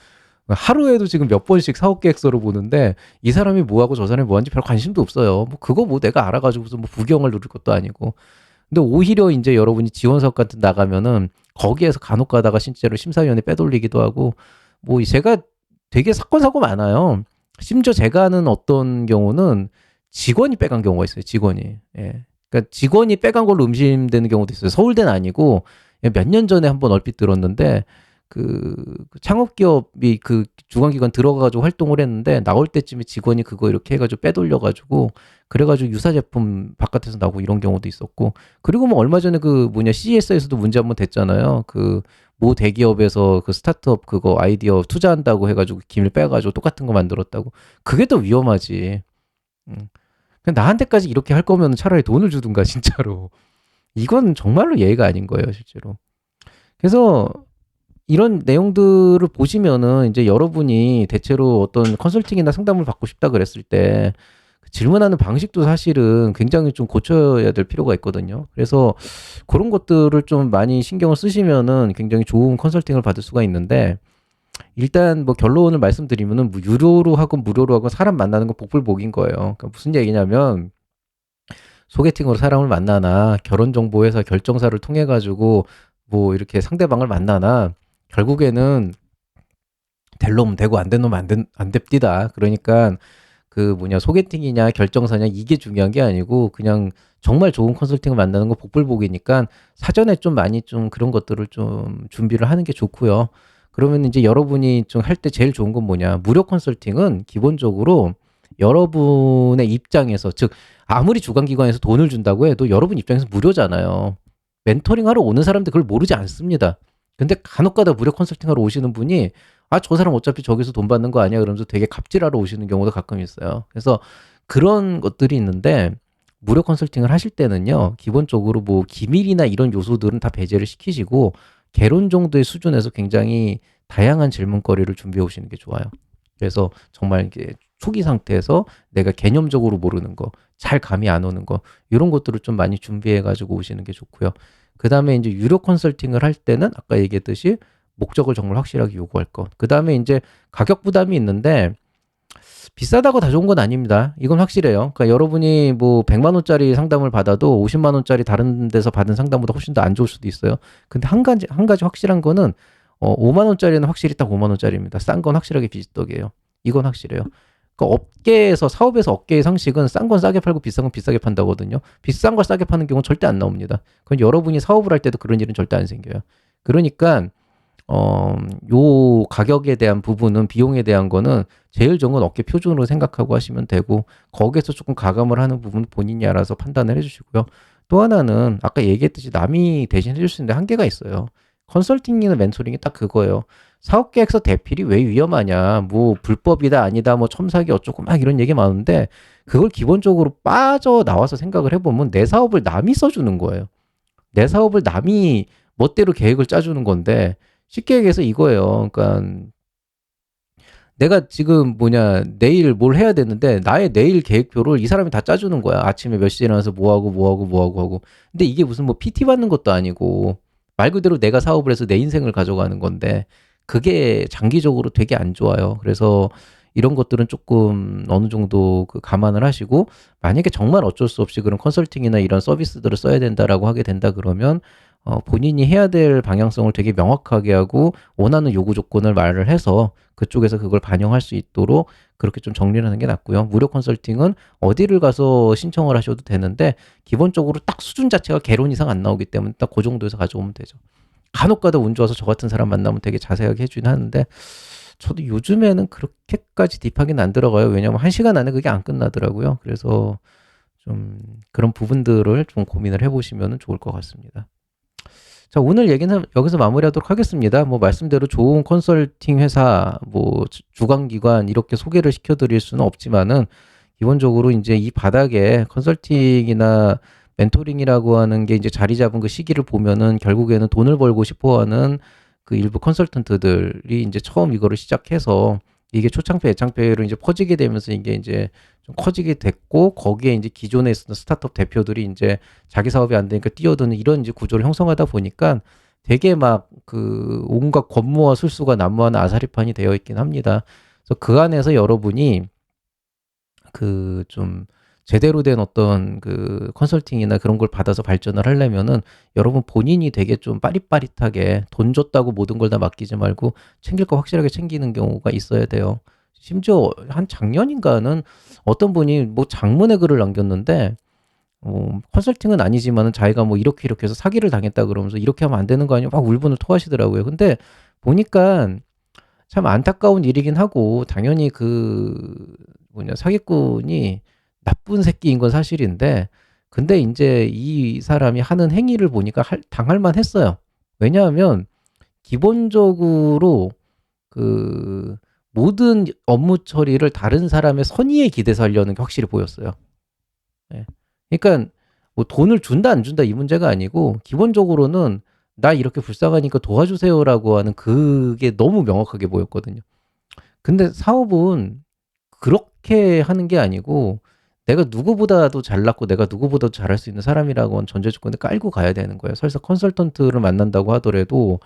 하루에도 지금 몇 번씩 사업 계획서를 보는데 이 사람이 뭐하고 저 사람이 뭐하는지 별 관심도 없어요. 그거 내가 알아가지고서 구경을 누릴 것도 아니고. 근데 오히려 이제 여러분이 지원 사업 같은 나가면은 거기에서 간혹 가다가 실제로 심사위원회 빼돌리기도 하고, 제가 되게 사건 사고 많아요. 심지어 제가 아는 어떤 경우는 직원이 빼간 경우가 있어요. 직원이. 예. 그러니까 직원이 빼간 걸로 의심되는 경우도 있어요. 서울대는 아니고 몇 년 전에 한번 얼핏 들었는데 창업기업이 주관기관 들어가가지고 활동을 했는데 나올 때쯤에 직원이 그거 이렇게 해가지고 빼돌려가지고 그래가지고 유사 제품 바깥에서 나오고 이런 경우도 있었고, 그리고 얼마 전에 CES에서도 문제 한번 됐잖아요. 모 대기업에서 스타트업 그거 아이디어 투자한다고 해가지고 기밀 빼가지고 똑같은 거 만들었다고. 그게 더 위험하지. 그냥 나한테까지 이렇게 할 거면 차라리 돈을 주든가 진짜로. 이건 정말로 예의가 아닌 거예요, 실제로. 그래서 이런 내용들을 보시면은 이제 여러분이 대체로 어떤 컨설팅이나 상담을 받고 싶다 그랬을 때 질문하는 방식도 사실은 굉장히 좀 고쳐야 될 필요가 있거든요. 그래서 그런 것들을 좀 많이 신경을 쓰시면은 굉장히 좋은 컨설팅을 받을 수가 있는데, 일단 결론을 말씀드리면은 유료로 하건 무료로 하건 사람 만나는 건 복불복인 거예요. 그러니까 무슨 얘기냐면 소개팅으로 사람을 만나나 결혼정보회사 결정사를 통해 가지고 이렇게 상대방을 만나나 결국에는 될 놈 되고 안 된 놈 안 됩디다. 그러니까 소개팅이냐 결정사냐 이게 중요한 게 아니고 그냥 정말 좋은 컨설팅을 만나는 거 복불복이니까 사전에 좀 많이 좀 그런 것들을 좀 준비를 하는 게 좋고요. 그러면 이제 여러분이 좀 할 때 제일 좋은 건 뭐냐? 무료 컨설팅은 기본적으로 여러분의 입장에서, 즉 아무리 주관기관에서 돈을 준다고 해도 여러분 입장에서 무료잖아요. 멘토링 하러 오는 사람들 그걸 모르지 않습니다. 근데 간혹가다 무료 컨설팅 하러 오시는 분이 저 사람 어차피 저기서 돈 받는 거 아니야 그러면서 되게 갑질하러 오시는 경우도 가끔 있어요. 그래서 그런 것들이 있는데 무료 컨설팅을 하실 때는요, 기본적으로 뭐 기밀이나 이런 요소들은 다 배제를 시키시고 개론 정도의 수준에서 굉장히 다양한 질문거리를 준비해 오시는 게 좋아요. 그래서 정말 이게 초기 상태에서 내가 개념적으로 모르는 거, 잘 감이 안 오는 거, 이런 것들을 좀 많이 준비해 가지고 오시는 게 좋고요. 그 다음에 이제 유료 컨설팅을 할 때는 아까 얘기했듯이 목적을 정말 확실하게 요구할 것. 그 다음에 이제 가격 부담이 있는데 비싸다고 다 좋은 건 아닙니다. 이건 확실해요. 그러니까 여러분이 뭐 100만 원짜리 상담을 받아도 50만 원짜리 다른 데서 받은 상담보다 훨씬 더 안 좋을 수도 있어요. 근데 한 가지 확실한 거는 5만 원짜리는 확실히 딱 5만 원짜리입니다. 싼 건 확실하게 비지떡이에요. 이건 확실해요. 그러니까 업계에서 사업에서 업계의 상식은 싼 건 싸게 팔고 비싼 건 비싸게 판다거든요. 비싼 걸 싸게 파는 경우는 절대 안 나옵니다. 그건 여러분이 사업을 할 때도 그런 일은 절대 안 생겨요. 그러니까 요 가격에 대한 부분은 비용에 대한 거는 제일 좋은 건 업계 표준으로 생각하고 하시면 되고 거기에서 조금 가감을 하는 부분은 본인이 알아서 판단을 해주시고요. 또 하나는 아까 얘기했듯이 남이 대신 해줄 수 있는데 한계가 있어요. 컨설팅이나 멘토링이 딱 그거예요. 사업계획서 대필이 왜 위험하냐, 뭐 불법이다 아니다, 뭐 첨삭이 어쩌고 막 이런 얘기 많은데 그걸 기본적으로 빠져나와서 생각을 해보면 내 사업을 남이 써주는 거예요. 내 사업을 남이 멋대로 계획을 짜주는 건데 쉽게 얘기해서 이거예요. 그러니까 내가 지금 내일 뭘 해야 되는데 나의 내일 계획표를 이 사람이 다 짜주는 거야. 아침에 몇 시에 일어나서 뭐 하고 뭐 하고 뭐 하고 하고. 근데 이게 무슨 뭐 PT 받는 것도 아니고 말 그대로 내가 사업을 해서 내 인생을 가져가는 건데 그게 장기적으로 되게 안 좋아요. 그래서 이런 것들은 조금 어느 정도 그 감안을 하시고 만약에 정말 어쩔 수 없이 그런 컨설팅이나 이런 서비스들을 써야 된다라고 하게 된다 그러면 본인이 해야 될 방향성을 되게 명확하게 하고 원하는 요구 조건을 말을 해서 그쪽에서 그걸 반영할 수 있도록 그렇게 좀 정리를 하는 게 낫고요. 무료 컨설팅은 어디를 가서 신청을 하셔도 되는데 기본적으로 딱 수준 자체가 개론 이상 안 나오기 때문에 딱 그 정도에서 가져오면 되죠. 간혹 가다 운 좋아서 저 같은 사람 만나면 되게 자세하게 해주긴 하는데 저도 요즘에는 그렇게까지 딥하게는 안 들어가요. 왜냐면 1시간 안에 그게 안 끝나더라고요. 그래서 좀 그런 부분들을 좀 고민을 해보시면 좋을 것 같습니다. 자, 오늘 얘기는 여기서 마무리하도록 하겠습니다. 뭐 말씀대로 좋은 컨설팅 회사, 뭐 주관기관 이렇게 소개를 시켜드릴 수는 없지만은 기본적으로 이제 이 바닥에 컨설팅이나 멘토링이라고 하는 게 이제 자리 잡은 그 시기를 보면은 결국에는 돈을 벌고 싶어하는 그 일부 컨설턴트들이 이제 처음 이거를 시작해서 이게 초창기, 애창배로 이제 퍼지게 되면서 이게 이제 좀 커지게 됐고 거기에 이제 기존에 있었던 스타트업 대표들이 이제 자기 사업이 안 되니까 뛰어드는 이런 이제 구조를 형성하다 보니까 되게 막 그 온갖 권모와 술수가 난무하는 아사리판이 되어 있긴 합니다. 그래서 그 안에서 여러분이 그 좀 제대로 된 어떤 그 컨설팅이나 그런 걸 받아서 발전을 하려면은 여러분 본인이 되게 좀 빠릿빠릿하게 돈 줬다고 모든 걸 다 맡기지 말고 챙길 거 확실하게 챙기는 경우가 있어야 돼요. 심지어 한 작년인가는 어떤 분이 뭐 장문의 글을 남겼는데 컨설팅은 아니지만은 자기가 뭐 이렇게 해서 사기를 당했다 그러면서 이렇게 하면 안 되는 거 아니야? 막 울분을 토하시더라고요. 근데 보니까 참 안타까운 일이긴 하고 당연히 사기꾼이 나쁜 새끼인 건 사실인데 근데 이제 이 사람이 하는 행위를 보니까 당할 만 했어요. 왜냐하면 기본적으로 그 모든 업무 처리를 다른 사람의 선의에 기대서 하려는 게 확실히 보였어요. 예. 그러니까 뭐 돈을 준다 안 준다 이 문제가 아니고 기본적으로는 나 이렇게 불쌍하니까 도와주세요라고 하는 그게 너무 명확하게 보였거든요. 근데 사업은 그렇게 하는 게 아니고 내가 누구보다도 잘났고 내가 누구보다도 잘할 수 있는 사람이라고 하는 전제 조건을 깔고 가야 되는 거예요. 설사 컨설턴트를 만난다고 하더라도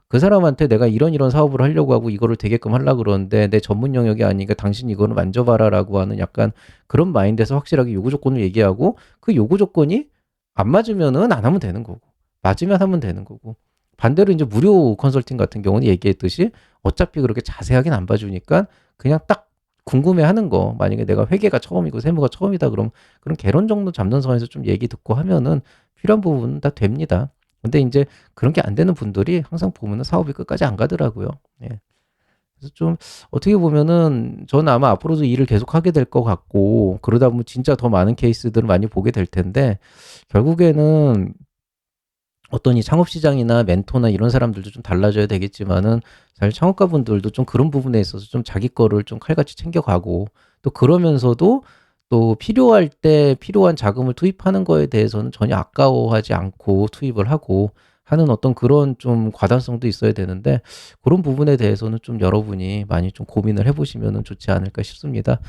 그 사람한테 내가 이런 사업을 하려고 하고 이거를 되게끔 하려고 그러는데 내 전문 영역이 아니니까 당신 이거는 만져봐라라고 하는 약간 그런 마인드에서 확실하게 요구 조건을 얘기하고 그 요구 조건이 안 맞으면은 안 하면 되는 거고 맞으면 하면 되는 거고 반대로 이제 무료 컨설팅 같은 경우는 얘기했듯이 어차피 그렇게 자세하게는 안 봐주니까 그냥 딱 궁금해하는 거 만약에 내가 회계가 처음이고 세무가 처음이다 그럼 그런 개론 정도 잡는 선에서 좀 얘기 듣고 하면은 필요한 부분은 다 됩니다. 근데 이제 그런 게 안 되는 분들이 항상 보면은 사업이 끝까지 안 가더라고요. 예. 그래서 좀 어떻게 보면은 저는 아마 앞으로도 일을 계속 하게 될 것 같고 그러다 보면 진짜 더 많은 케이스들을 많이 보게 될 텐데 결국에는 어떤 이 창업시장이나 멘토나 이런 사람들도 좀 달라져야 되겠지만은 사실 창업가분들도 좀 그런 부분에 있어서 좀 자기 거를 좀 칼같이 챙겨가고 또 그러면서도 또 필요할 때 필요한 자금을 투입하는 거에 대해서는 전혀 아까워하지 않고 투입을 하고 하는 어떤 그런 좀 과단성도 있어야 되는데 그런 부분에 대해서는 좀 여러분이 많이 좀 고민을 해보시면 좋지 않을까 싶습니다.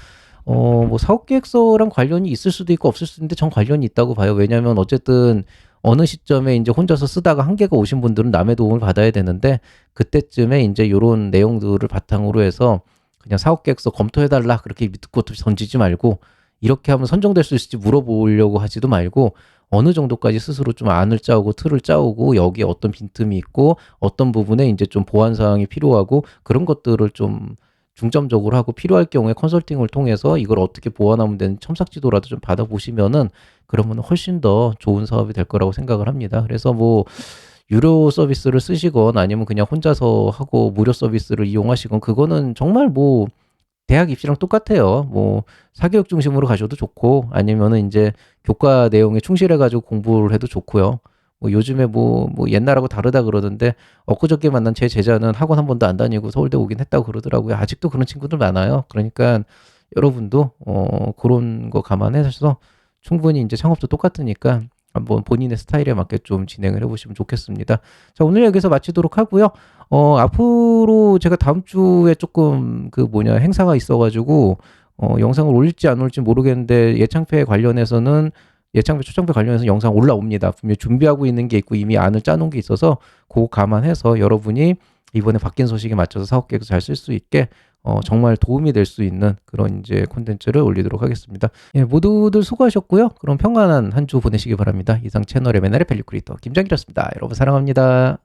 뭐 사업계획서랑 관련이 있을 수도 있고 없을 수도 있는데 전 관련이 있다고 봐요. 왜냐하면 어쨌든 어느 시점에 이제 혼자서 쓰다가 한계가 오신 분들은 남의 도움을 받아야 되는데 그때쯤에 이제 요런 내용들을 바탕으로 해서 그냥 사업계획서 검토해달라 그렇게 밑도 끝도 없이 던지지 말고 이렇게 하면 선정될 수 있을지 물어보려고 하지도 말고 어느 정도까지 스스로 좀 안을 짜오고 틀을 짜오고 여기에 어떤 빈틈이 있고 어떤 부분에 이제 좀 보완 사항이 필요하고 그런 것들을 좀 중점적으로 하고 필요할 경우에 컨설팅을 통해서 이걸 어떻게 보완하면 되는 첨삭지도라도 좀 받아보시면은 그러면 훨씬 더 좋은 사업이 될 거라고 생각을 합니다. 그래서 뭐 유료 서비스를 쓰시건 아니면 그냥 혼자서 하고 무료 서비스를 이용하시건 그거는 정말 뭐 대학 입시랑 똑같아요. 뭐 사교육 중심으로 가셔도 좋고 아니면은 이제 교과 내용에 충실해 가지고 공부를 해도 좋고요. 뭐 요즘에 뭐 옛날하고 다르다 그러던데 엊그저께 만난 제 제자는 학원 한 번도 안 다니고 서울대 오긴 했다고 그러더라고요. 아직도 그런 친구들 많아요. 그러니까 여러분도 그런 거 감안해서 충분히 이제 창업도 똑같으니까 한번 본인의 스타일에 맞게 좀 진행을 해보시면 좋겠습니다. 자, 오늘 여기서 마치도록 하고요. 앞으로 제가 다음 주에 조금 그 뭐냐 행사가 있어가지고 영상을 올릴지 안 올릴지 모르겠는데 예창패 관련해서는 예창패 초창패 관련해서 영상 올라옵니다. 분명히 준비하고 있는 게 있고 이미 안을 짜놓은 게 있어서 그거 감안해서 여러분이 이번에 바뀐 소식에 맞춰서 사업 계획 잘 쓸 수 있게 정말 도움이 될 수 있는 그런 이제 콘텐츠를 올리도록 하겠습니다. 예, 모두들 수고하셨고요. 그럼 평안한 한 주 보내시기 바랍니다. 이상 채널의 맨날의 밸류 크리에이터 김장길이었습니다. 여러분 사랑합니다.